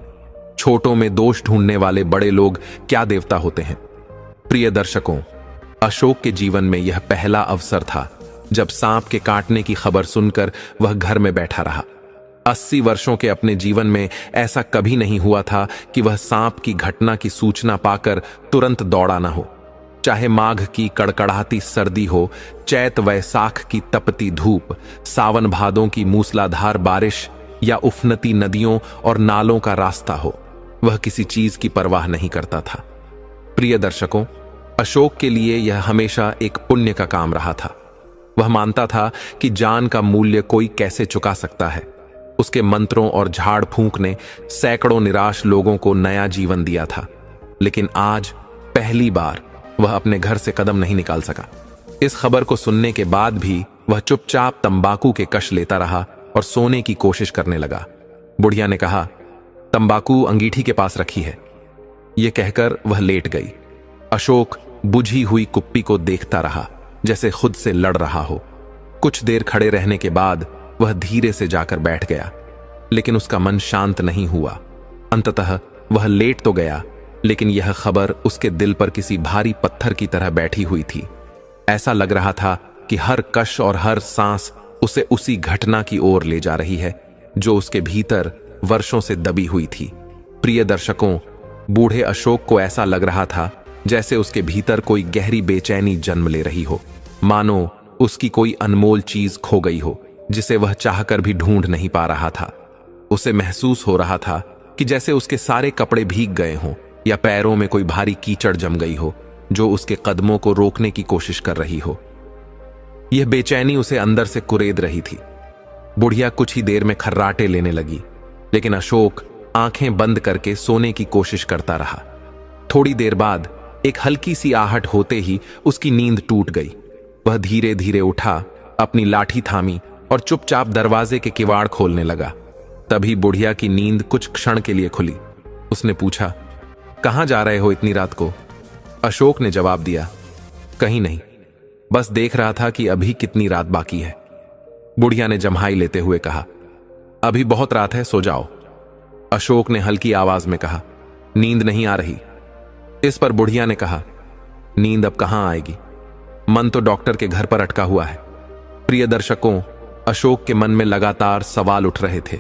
छोटों में दोष ढूंढने वाले बड़े लोग क्या देवता होते हैं। प्रिय दर्शकों, अशोक के जीवन में यह पहला अवसर था जब सांप के काटने की खबर सुनकर वह घर में बैठा रहा। 80 वर्षों के अपने जीवन में ऐसा कभी नहीं हुआ था कि वह सांप की घटना की सूचना पाकर तुरंत दौड़ा ना हो। चाहे माघ की कड़कड़ाती सर्दी हो, चैत वैसाख की तपती धूप, सावन भादों की मूसलाधार बारिश या उफनती नदियों और नालों का रास्ता हो, वह किसी चीज की परवाह नहीं करता था। प्रिय दर्शकों, अशोक के लिए यह हमेशा एक पुण्य का काम रहा था। वह मानता था कि जान का मूल्य कोई कैसे चुका सकता है। उसके मंत्रों और झाड़ फूंक ने सैकड़ों निराश लोगों को नया जीवन दिया था, लेकिन आज पहली बार वह अपने घर से कदम नहीं निकाल सका। इस खबर को सुनने के बाद भी वह चुपचाप तंबाकू के कश लेता रहा और सोने की कोशिश करने लगा। बुढ़िया ने कहा, तंबाकू अंगीठी के पास रखी है। यह कहकर वह लेट गई। अशोक बुझी हुई कुप्पी को देखता रहा, जैसे खुद से लड़ रहा हो। कुछ देर खड़े रहने के बाद वह धीरे से जाकर बैठ गया, लेकिन उसका मन शांत नहीं हुआ। अंततः वह लेट तो गया, लेकिन यह खबर उसके दिल पर किसी भारी पत्थर की तरह बैठी हुई थी। ऐसा लग रहा था कि हर कश और हर सांस उसे उसी घटना की ओर ले जा रही है जो उसके भीतर वर्षों से दबी हुई थी। प्रिय दर्शकों, बूढ़े अशोक को ऐसा लग रहा था जैसे उसके भीतर कोई गहरी बेचैनी जन्म ले रही हो, मानो उसकी कोई अनमोल चीज खो गई हो जिसे वह चाहकर भी ढूंढ नहीं पा रहा था। उसे महसूस हो रहा था कि जैसे उसके सारे कपड़े भीग गए हों या पैरों में कोई भारी कीचड़ जम गई हो जो उसके कदमों को रोकने की कोशिश कर रही हो। यह बेचैनी उसे अंदर से कुरेद रही थी। बुढ़िया कुछ ही देर में खर्राटे लेने लगी, लेकिन अशोक आंखें बंद करके सोने की कोशिश करता रहा। थोड़ी देर बाद एक हल्की सी आहट होते ही उसकी नींद टूट गई। वह धीरे धीरे उठा, अपनी लाठी थामी और चुपचाप दरवाजे के किवाड़ खोलने लगा। तभी बुढ़िया की नींद कुछ क्षण के लिए खुली। उसने पूछा, कहां जा रहे हो इतनी रात को? अशोक ने जवाब दिया, कहीं नहीं, बस देख रहा था कि अभी कितनी रात बाकी है। बुढ़िया ने जम्हाई लेते हुए कहा, अभी बहुत रात है, सो जाओ। अशोक ने हल्की आवाज में कहा, नींद नहीं आ रही। इस पर बुढ़िया ने कहा, नींद अब कहां आएगी, मन तो डॉक्टर के घर पर अटका हुआ है। प्रिय दर्शकों, अशोक के मन में लगातार सवाल उठ रहे थे।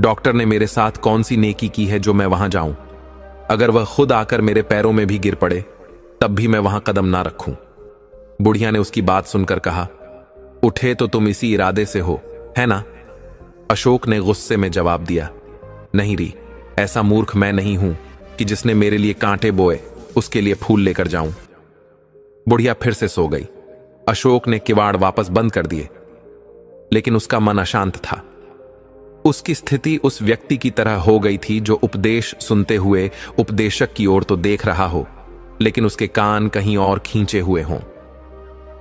डॉक्टर ने मेरे साथ कौन सी नेकी की है जो मैं वहां जाऊं? अगर वह खुद आकर मेरे पैरों में भी गिर पड़े तब भी मैं वहां कदम ना रखूं। बुढ़िया ने उसकी बात सुनकर कहा, उठे तो तुम इसी इरादे से हो, है ना? अशोक ने गुस्से में जवाब दिया, नहीं री, ऐसा मूर्ख मैं नहीं हूं कि जिसने मेरे लिए कांटे बोए उसके लिए फूल लेकर जाऊं। बुढ़िया फिर से सो गई। अशोक ने किवाड़ वापस बंद कर दिए, लेकिन उसका मन अशांत था। उसकी स्थिति उस व्यक्ति की तरह हो गई थी जो उपदेश सुनते हुए उपदेशक की ओर तो देख रहा हो, लेकिन उसके कान कहीं और खींचे हुए हों।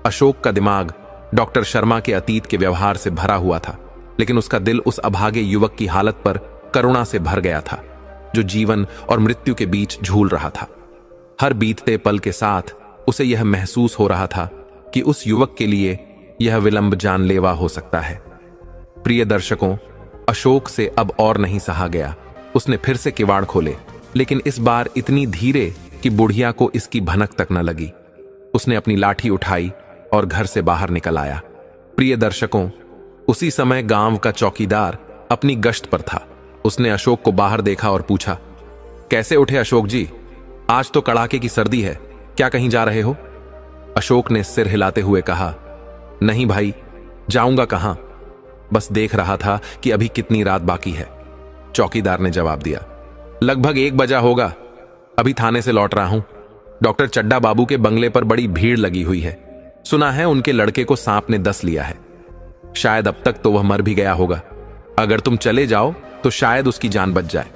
अशोक का दिमाग डॉक्टर शर्मा के अतीत के व्यवहार से भरा हुआ था, लेकिन उसका दिल उस अभागे युवक की हालत पर करुणा से भर गया था जो जीवन और मृत्यु के बीच झूल रहा था। हर बीतते पल के साथ उसे यह महसूस हो रहा था कि उस युवक के लिए यह विलंब जानलेवा हो सकता है। प्रिय दर्शकों, अशोक से अब और नहीं सहा गया। उसने फिर से किवाड़ खोले, लेकिन इस बार इतनी धीरे कि बुढ़िया को इसकी भनक तक न लगी। उसने अपनी लाठी उठाई और घर से बाहर निकल आया। प्रिय दर्शकों, उसी समय गांव का चौकीदार अपनी गश्त पर था। उसने अशोक को बाहर देखा और पूछा, कैसे उठे अशोक जी? आज तो कड़ाके की सर्दी है, क्या कहीं जा रहे हो? अशोक ने सिर हिलाते हुए कहा, नहीं भाई, जाऊंगा कहां, बस देख रहा था कि अभी कितनी रात बाकी है। चौकीदार ने जवाब दिया, लगभग 1 बजा होगा, अभी थाने से लौट रहा हूं। डॉक्टर चड्डा बाबू के बंगले पर बड़ी भीड़ लगी हुई है। सुना है उनके लड़के को सांप ने डस लिया है। शायद अब तक तो वह मर भी गया होगा। अगर तुम चले जाओ तो शायद उसकी जान बच जाए।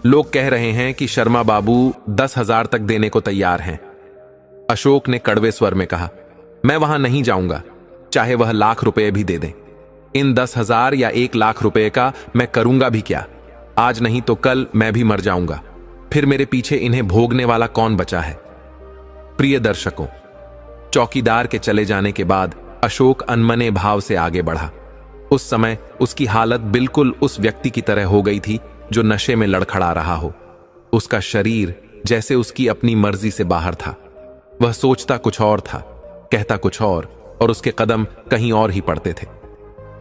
लोग कह रहे हैं कि शर्मा बाबू 10,000 तक देने को तैयार हैं। अशोक ने कड़वे स्वर में कहा, मैं वहां नहीं जाऊंगा, चाहे वह लाख रुपए भी दे दें। इन 10,000 या 1,00,000 रुपए का मैं करूंगा भी क्या? आज नहीं तो कल मैं भी मर जाऊंगा। फिर मेरे पीछे इन्हें भोगने वाला कौन बचा है? प्रिय दर्शकों, चौकीदार के चले जाने के बाद अशोक अनमने भाव से आगे बढ़ा। उस समय उसकी हालत बिल्कुल उस व्यक्ति की तरह हो गई थी जो नशे में लड़खड़ा रहा हो। उसका शरीर जैसे उसकी अपनी मर्जी से बाहर था। वह सोचता कुछ और था, कहता कुछ और उसके कदम कहीं और ही पड़ते थे।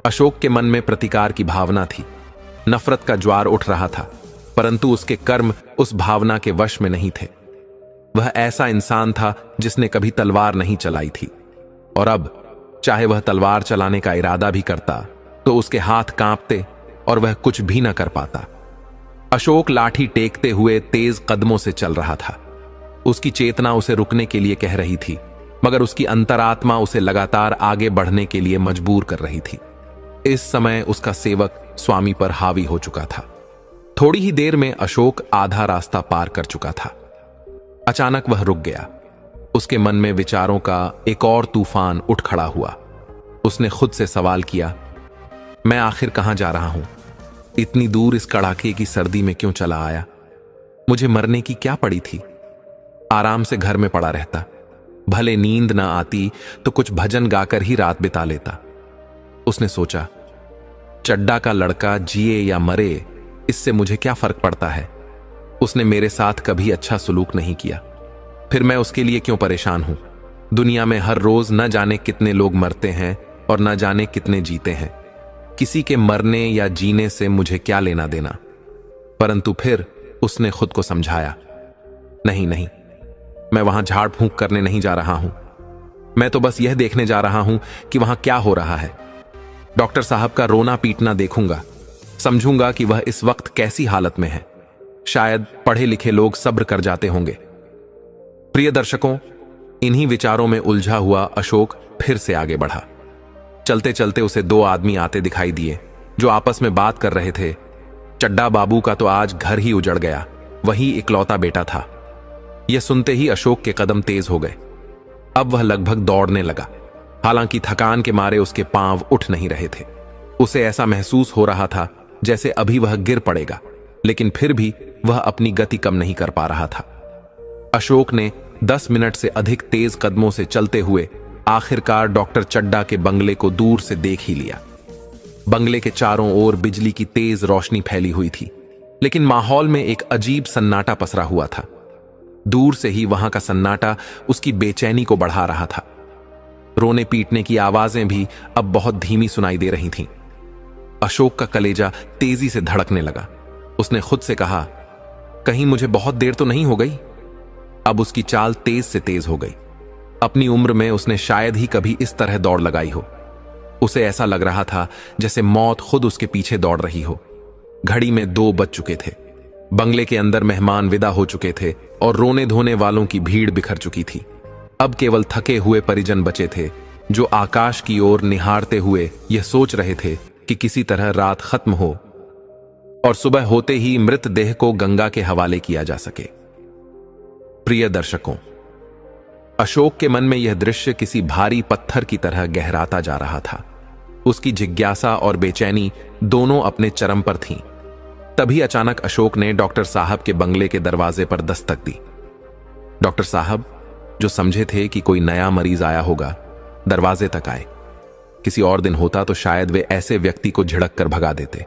अशोक के मन में प्रतिकार की भावना थी, नफरत का ज्वार उठ रहा था, परंतु उसके कर्म उस भावना के वश में नहीं थे। वह ऐसा इंसान था जिसने कभी तलवार नहीं चलाई थी, और अब चाहे वह तलवार चलाने का इरादा भी करता तो उसके हाथ कांपते और वह कुछ भी न कर पाता। अशोक लाठी टेकते हुए तेज कदमों से चल रहा था। उसकी चेतना उसे रुकने के लिए कह रही थी, मगर उसकी अंतरात्मा उसे लगातार आगे बढ़ने के लिए मजबूर कर रही थी। इस समय उसका सेवक स्वामी पर हावी हो चुका था। थोड़ी ही देर में अशोक आधा रास्ता पार कर चुका था। अचानक वह रुक गया। उसके मन में विचारों का एक और तूफान उठ खड़ा हुआ। उसने खुद से सवाल किया, मैं आखिर कहां जा रहा हूं? इतनी दूर इस कड़ाके की सर्दी में क्यों चला आया? मुझे मरने की क्या पड़ी थी? आराम से घर में पड़ा रहता, भले नींद ना आती तो कुछ भजन गाकर ही रात बिता लेता। उसने सोचा, चड्डा का लड़का जिए या मरे, इससे मुझे क्या फर्क पड़ता है? उसने मेरे साथ कभी अच्छा सुलूक नहीं किया, फिर मैं उसके लिए क्यों परेशान हूं? दुनिया में हर रोज न जाने कितने लोग मरते हैं और न जाने कितने जीते हैं। किसी के मरने या जीने से मुझे क्या लेना देना? परंतु फिर उसने खुद को समझाया, नहीं नहीं, मैं वहां झाड़ फूंक करने नहीं जा रहा हूं। मैं तो बस यह देखने जा रहा हूं कि वहां क्या हो रहा है। डॉक्टर साहब का रोना पीटना देखूंगा, समझूंगा कि वह इस वक्त कैसी हालत में है। शायद पढ़े लिखे लोग सब्र कर जाते होंगे। प्रिय दर्शकों, इन्हीं विचारों में उलझा हुआ अशोक फिर से आगे बढ़ा। चलते चलते उसे दो आदमी आते दिखाई दिए जो आपस में बात कर रहे थे। चड्डा बाबू का तो आज घर ही उजड़ गया, वही इकलौता बेटा था। यह सुनते ही अशोक के कदम तेज हो गए। अब वह लगभग दौड़ने लगा, हालांकि थकान के मारे उसके पांव उठ नहीं रहे थे। उसे ऐसा महसूस हो रहा था जैसे अभी वह गिर पड़ेगा, लेकिन फिर भी वह अपनी गति कम नहीं कर पा रहा था। अशोक ने 10 मिनट से अधिक तेज कदमों से चलते हुए आखिरकार डॉक्टर चड्डा के बंगले को दूर से देख ही लिया। बंगले के चारों ओर बिजली की तेज रोशनी फैली हुई थी, लेकिन माहौल में एक अजीब सन्नाटा पसरा हुआ था। दूर से ही वहां का सन्नाटा उसकी बेचैनी को बढ़ा रहा था। रोने पीटने की आवाजें भी अब बहुत धीमी सुनाई दे रही थीं। अशोक का कलेजा तेजी से धड़कने लगा। उसने खुद से कहा, कहीं मुझे बहुत देर तो नहीं हो गई? अब उसकी चाल तेज से तेज हो गई। अपनी उम्र में उसने शायद ही कभी इस तरह दौड़ लगाई हो। उसे ऐसा लग रहा था जैसे मौत खुद उसके पीछे दौड़ रही हो। घड़ी में 2 बज चुके थे। बंगले के अंदर मेहमान विदा हो चुके थे और रोने धोने वालों की भीड़ बिखर चुकी थी। अब केवल थके हुए परिजन बचे थे जो आकाश की ओर निहारते हुए यह सोच रहे थे कि किसी तरह रात खत्म हो और सुबह होते ही मृतदेह को गंगा के हवाले किया जा सके। प्रिय दर्शकों, अशोक के मन में यह दृश्य किसी भारी पत्थर की तरह गहराता जा रहा था। उसकी जिज्ञासा और बेचैनी दोनों अपने चरम पर थीं। तभी अचानक अशोक ने डॉक्टर साहब के बंगले के दरवाजे पर दस्तक दी। डॉक्टर साहब, जो समझे थे कि कोई नया मरीज आया होगा, दरवाजे तक आए। किसी और दिन होता तो शायद वे ऐसे व्यक्ति को झिड़क कर भगा देते,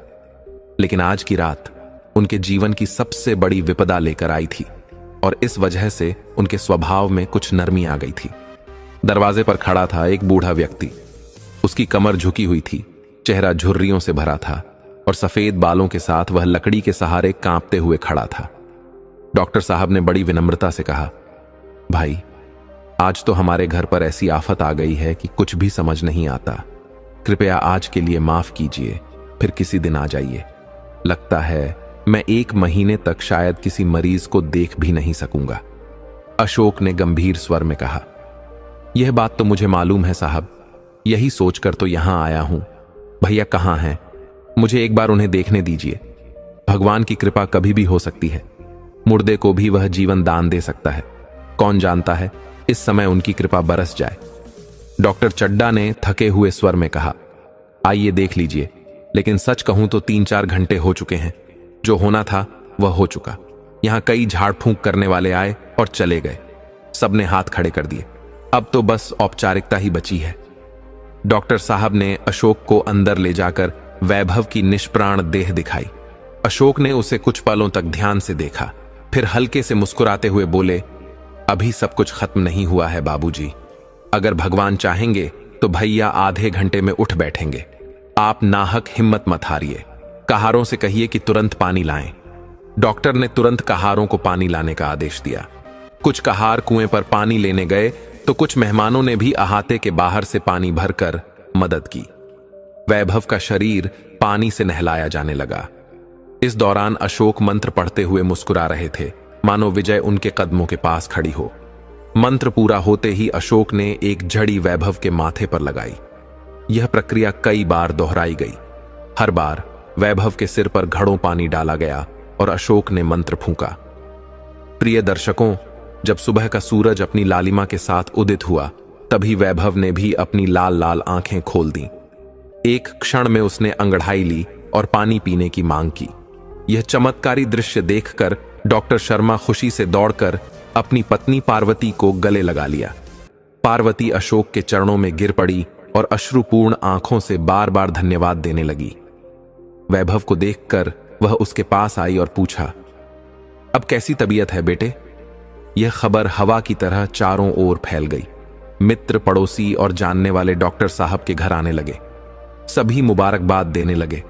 लेकिन आज की रात उनके जीवन की सबसे बड़ी विपदा लेकर आई थी और इस वजह से उनके स्वभाव में कुछ नरमी आ गई थी। दरवाजे पर खड़ा था एक बूढ़ा व्यक्ति। उसकी कमर झुकी हुई थी, चेहरा झुर्रियों से भरा था और सफेद बालों के साथ वह लकड़ी के सहारे कांपते हुए खड़ा था। डॉक्टर साहब ने बड़ी विनम्रता से कहा, भाई, आज तो हमारे घर पर ऐसी आफत आ गई है कि कुछ भी समझ नहीं आता। कृपया आज के लिए माफ कीजिए, फिर किसी दिन आ जाइए। लगता है मैं 1 महीने तक शायद किसी मरीज को देख भी नहीं सकूंगा। अशोक ने गंभीर स्वर में कहा, यह बात तो मुझे मालूम है साहब, यही सोचकर तो यहां आया हूं। भैया कहां हैं? मुझे एक बार उन्हें देखने दीजिए। भगवान की कृपा कभी भी हो सकती है। मुर्दे को भी वह जीवन दान दे सकता है। कौन जानता है, इस समय उनकी कृपा बरस जाए। डॉक्टर चड्डा ने थके हुए स्वर में कहा, आइए देख लीजिए, लेकिन सच कहूं तो 3-4 घंटे हो चुके हैं। जो होना था वह हो चुका। यहां कई झाड़ फूंक करने वाले आए और चले गए। सबने हाथ खड़े कर दिए। अब तो बस औपचारिकता ही बची है। डॉक्टर साहब ने अशोक को अंदर ले जाकर वैभव की निष्प्राण देह दिखाई। अशोक ने उसे कुछ पलों तक ध्यान से देखा, फिर हल्के से मुस्कुराते हुए बोले, अभी सब कुछ खत्म नहीं हुआ है बाबूजी। अगर भगवान चाहेंगे तो भैया आधे घंटे में उठ बैठेंगे। आप नाहक हिम्मत मत हारिए। कहारों से कहिए कि तुरंत पानी लाएं। डॉक्टर ने तुरंत कहारों को पानी लाने का आदेश दिया। कुछ कहार कुएं पर पानी लेने गए तो कुछ मेहमानों ने भी अहाते के बाहर से पानी भरकर मदद की। वैभव का शरीर पानी से नहलाया जाने लगा। इस दौरान अशोक मंत्र पढ़ते हुए मुस्कुरा रहे थे, मानो विजय उनके कदमों के पास खड़ी हो। मंत्र पूरा होते ही अशोक ने एक झड़ी वैभव के माथे पर लगाई। यह प्रक्रिया कई बार दोहराई गई। हर बार वैभव के सिर पर घड़ों पानी डाला गया और अशोक ने मंत्र फूंका। प्रिय दर्शकों, जब सुबह का सूरज अपनी लालिमा के साथ उदित हुआ, तभी वैभव ने भी अपनी लाल लाल आंखें खोल दी। एक क्षण में उसने अंगड़ाई ली और पानी पीने की मांग की। यह चमत्कारी दृश्य देखकर डॉक्टर शर्मा खुशी से दौड़कर अपनी पत्नी पार्वती को गले लगा लिया। पार्वती अशोक के चरणों में गिर पड़ी और अश्रुपूर्ण आंखों से बार बार धन्यवाद देने लगी। वैभव को देखकर वह उसके पास आई और पूछा, अब कैसी तबीयत है बेटे? यह खबर हवा की तरह चारों ओर फैल गई। मित्र, पड़ोसी और जानने वाले डॉक्टर साहब के घर आने लगे। सभी मुबारकबाद देने लगे।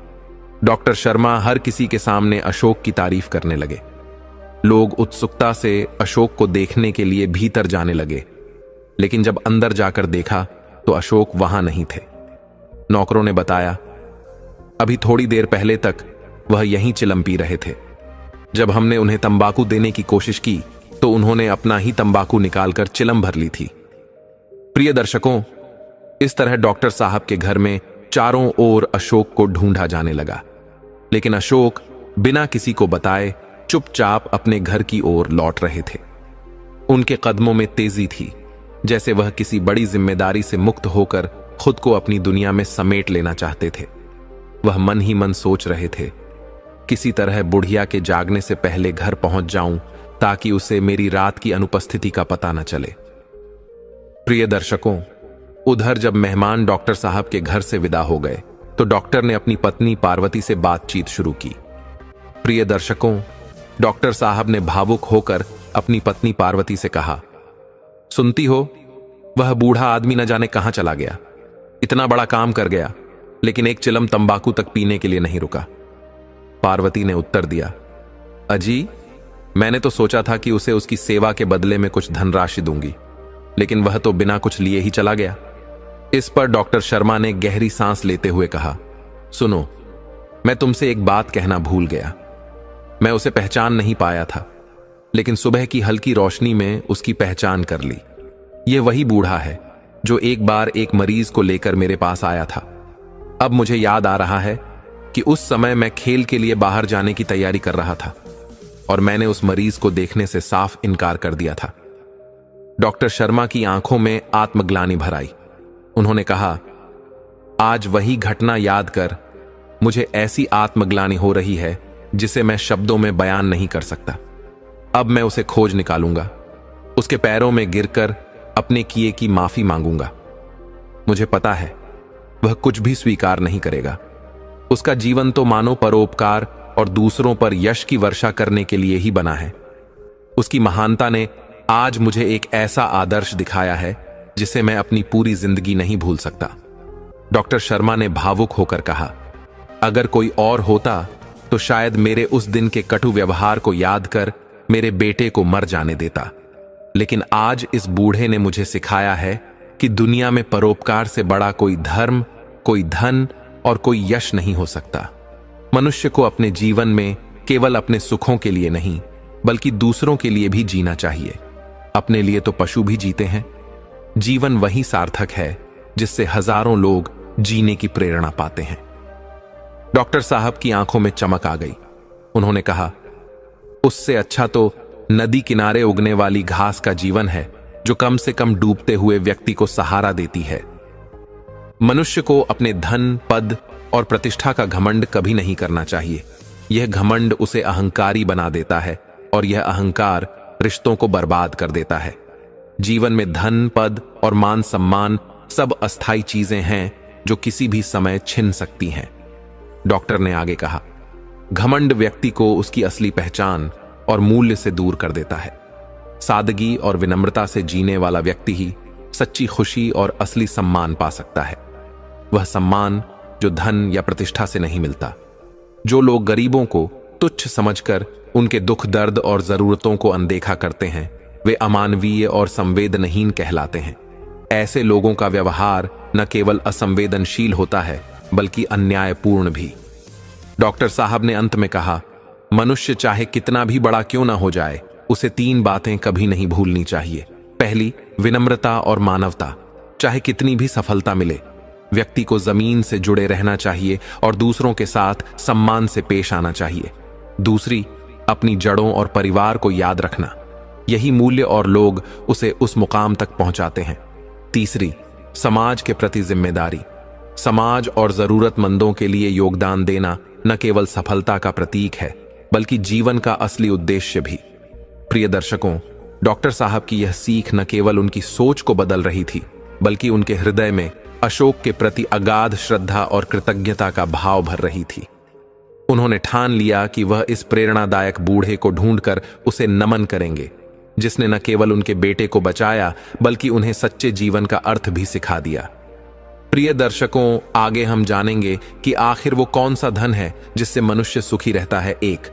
डॉक्टर शर्मा हर किसी के सामने अशोक की तारीफ करने लगे। लोग उत्सुकता से अशोक को देखने के लिए भीतर जाने लगे, लेकिन जब अंदर जाकर देखा तो अशोक वहां नहीं थे। नौकरों ने बताया, अभी थोड़ी देर पहले तक वह यहीं चिलम पी रहे थे। जब हमने उन्हें तंबाकू देने की कोशिश की तो उन्होंने अपना ही तंबाकू निकालकर चिलम भर ली थी। प्रिय दर्शकों, इस तरह डॉक्टर साहब के घर में चारों ओर अशोक को ढूंढा जाने लगा, लेकिन अशोक बिना किसी को बताए चुपचाप अपने घर की ओर लौट रहे थे। उनके कदमों में तेजी थी, जैसे वह किसी बड़ी जिम्मेदारी से मुक्त होकर खुद को अपनी दुनिया में समेट लेना चाहते थे। वह मन ही मन सोच रहे थे, किसी तरह बुढ़िया के जागने से पहले घर पहुंच जाऊं ताकि उसे मेरी रात की अनुपस्थिति का पता न चले। प्रिय दर्शकों, उधर जब मेहमान डॉक्टर साहब के घर से विदा हो गए तो डॉक्टर ने अपनी पत्नी पार्वती से बातचीत शुरू की। प्रिय दर्शकों, डॉक्टर साहब ने भावुक होकर अपनी पत्नी पार्वती से कहा, सुनती हो, वह बूढ़ा आदमी न जाने कहां चला गया। इतना बड़ा काम कर गया, लेकिन एक चिलम तंबाकू तक पीने के लिए नहीं रुका। पार्वती ने उत्तर दिया, अजी, मैंने तो सोचा था कि उसे उसकी सेवा के बदले में कुछ धनराशि दूंगी, लेकिन वह तो बिना कुछ लिए ही चला गया। इस पर डॉक्टर शर्मा ने गहरी सांस लेते हुए कहा, सुनो, मैं तुमसे एक बात कहना भूल गया। मैं उसे पहचान नहीं पाया था, लेकिन सुबह की हल्की रोशनी में उसकी पहचान कर ली। यह वही बूढ़ा है जो एक बार एक मरीज को लेकर मेरे पास आया था। अब मुझे याद आ रहा है कि उस समय मैं खेल के लिए बाहर जाने की तैयारी कर रहा था और मैंने उस मरीज को देखने से साफ इनकार कर दिया था। डॉक्टर शर्मा की आंखों में आत्मग्लानि भर आई। उन्होंने कहा, आज वही घटना याद कर मुझे ऐसी आत्मग्लानि हो रही है जिसे मैं शब्दों में बयान नहीं कर सकता। अब मैं उसे खोज निकालूंगा, उसके पैरों में गिरकर अपने किए की माफी मांगूंगा। मुझे पता है वह कुछ भी स्वीकार नहीं करेगा। उसका जीवन तो मानो परोपकार और दूसरों पर यश की वर्षा करने के लिए ही बना है। उसकी महानता ने आज मुझे एक ऐसा आदर्श दिखाया है जिसे मैं अपनी पूरी जिंदगी नहीं भूल सकता। डॉक्टर शर्मा ने भावुक होकर कहा, अगर कोई और होता तो शायद मेरे उस दिन के कटु व्यवहार को याद कर मेरे बेटे को मर जाने देता, लेकिन आज इस बूढ़े ने मुझे सिखाया है कि दुनिया में परोपकार से बड़ा कोई धर्म, कोई धन और कोई यश नहीं हो सकता। मनुष्य को अपने जीवन में केवल अपने सुखों के लिए नहीं, बल्कि दूसरों के लिए भी जीना चाहिए। अपने लिए तो पशु भी जीते हैं। जीवन वही सार्थक है जिससे हजारों लोग जीने की प्रेरणा पाते हैं। डॉक्टर साहब की आंखों में चमक आ गई। उन्होंने कहा, उससे अच्छा तो नदी किनारे उगने वाली घास का जीवन है, जो कम से कम डूबते हुए व्यक्ति को सहारा देती है। मनुष्य को अपने धन, पद और प्रतिष्ठा का घमंड कभी नहीं करना चाहिए। यह घमंड उसे अहंकारी बना देता है और यह अहंकार रिश्तों को बर्बाद कर देता है। जीवन में धन, पद और मान सम्मान सब अस्थायी चीजें हैं जो किसी भी समय छिन सकती हैं। डॉक्टर ने आगे कहा, घमंड व्यक्ति को उसकी असली पहचान और मूल्य से दूर कर देता है। सादगी और विनम्रता से जीने वाला व्यक्ति ही सच्ची खुशी और असली सम्मान पा सकता है। वह सम्मान जो धन या प्रतिष्ठा से नहीं मिलता। जो लोग गरीबों को तुच्छ समझकर उनके दुख, दर्द और जरूरतों को अनदेखा करते हैं, वे अमानवीय और संवेदनहीन कहलाते हैं। ऐसे लोगों का व्यवहार न केवल असंवेदनशील होता है, बल्कि अन्यायपूर्ण भी। डॉक्टर साहब ने अंत में कहा, मनुष्य चाहे कितना भी बड़ा क्यों ना हो जाए, उसे 3 बातें कभी नहीं भूलनी चाहिए। पहली, विनम्रता और मानवता। चाहे कितनी भी सफलता मिले, व्यक्ति को जमीन से जुड़े रहना चाहिए और दूसरों के साथ सम्मान से पेश आना चाहिए। दूसरी, अपनी जड़ों और परिवार को याद रखना। यही मूल्य और लोग उसे उस मुकाम तक पहुंचाते हैं। तीसरी, समाज के प्रति जिम्मेदारी। समाज और जरूरतमंदों के लिए योगदान देना न केवल सफलता का प्रतीक है, बल्कि जीवन का असली उद्देश्य भी। प्रिय दर्शकों, डॉक्टर साहब की यह सीख न केवल उनकी सोच को बदल रही थी, बल्कि उनके हृदय में अशोक के प्रति अगाध श्रद्धा और कृतज्ञता का भाव भर रही थी। उन्होंने ठान लिया कि वह इस प्रेरणादायक बूढ़े को ढूंढकर उसे नमन करेंगे, जिसने न केवल उनके बेटे को बचाया, बल्कि उन्हें सच्चे जीवन का अर्थ भी सिखा दिया। प्रिय दर्शकों, आगे हम जानेंगे कि आखिर वो कौन सा धन है जिससे मनुष्य सुखी रहता है। 1.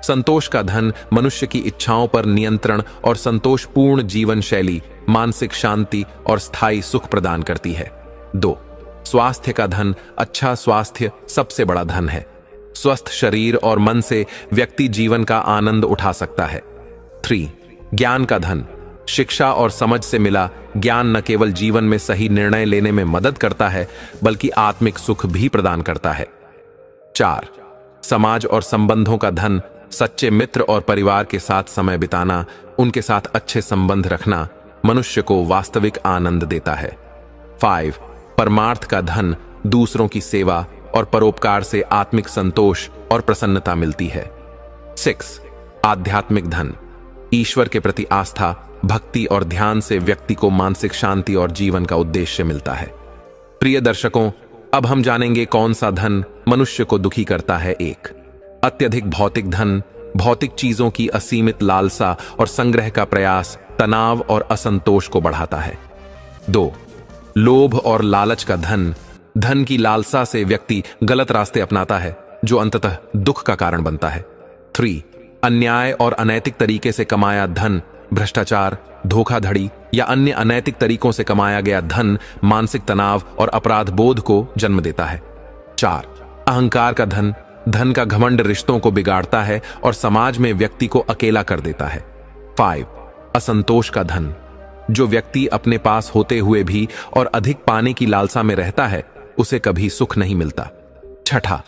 संतोष का धन मनुष्य की इच्छाओं पर नियंत्रण और संतोषपूर्ण जीवन शैली मानसिक शांति और स्थायी सुख प्रदान करती है। 2. स्वास्थ्य का धन। अच्छा स्वास्थ्य सबसे बड़ा धन है। स्वस्थ शरीर और मन से व्यक्ति जीवन का आनंद उठा सकता है। 3. ज्ञान का धन। शिक्षा और समझ से मिला ज्ञान न केवल जीवन में सही निर्णय लेने में मदद करता है, बल्कि आत्मिक सुख भी प्रदान करता है। 4. समाज और संबंधों का धन। सच्चे मित्र और परिवार के साथ समय बिताना, उनके साथ अच्छे संबंध रखना मनुष्य को वास्तविक आनंद देता है। 5. परमार्थ का धन। दूसरों की सेवा और परोपकार से आत्मिक संतोष और प्रसन्नता मिलती है। 6. आध्यात्मिक धन। ईश्वर के प्रति आस्था, भक्ति और ध्यान से व्यक्ति को मानसिक शांति और जीवन का उद्देश्य मिलता है। प्रिय दर्शकों, अब हम जानेंगे कौन सा धन मनुष्य को दुखी करता है। 1. अत्यधिक भौतिक धन। भौतिक चीजों की असीमित लालसा और संग्रह का प्रयास तनाव और असंतोष को बढ़ाता है। 2. लोभ और लालच का धन। धन की लालसा से व्यक्ति गलत रास्ते अपनाता है, जो अंततः दुख का कारण बनता है। 3. अन्याय और अनैतिक तरीके से कमाया धन। भ्रष्टाचार, धोखाधड़ी या अन्य अनैतिक तरीकों से कमाया गया धन मानसिक तनाव और अपराध बोध को जन्म देता है। 4. अहंकार का धन। धन का घमंड रिश्तों को बिगाड़ता है और समाज में व्यक्ति को अकेला कर देता है। 5. असंतोष का धन। जो व्यक्ति अपने पास होते हुए भी और अधिक पाने की लालसा में रहता है, उसे कभी सुख नहीं मिलता। 6.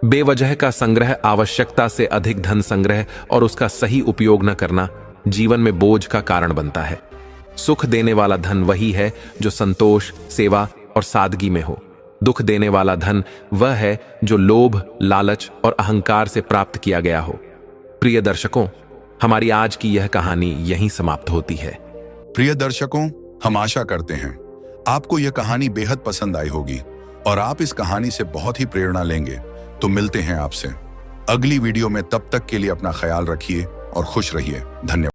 बेवजह का संग्रह। आवश्यकता से अधिक धन संग्रह और उसका सही उपयोग न करना जीवन में बोझ का कारण बनता है। सुख देने वाला धन वही है जो संतोष, सेवा और सादगी में हो। दुख देने वाला धन वह है जो लोभ, लालच और अहंकार से प्राप्त किया गया हो। प्रिय दर्शकों, हमारी आज की यह कहानी यहीं समाप्त होती है। प्रिय दर्शकों, हम आशा करते हैं आपको यह कहानी बेहद पसंद आई होगी और आप इस कहानी से बहुत ही प्रेरणा लेंगे। तो मिलते हैं आपसे अगली वीडियो में। तब तक के लिए अपना ख्याल रखिए और खुश रहिए। धन्यवाद।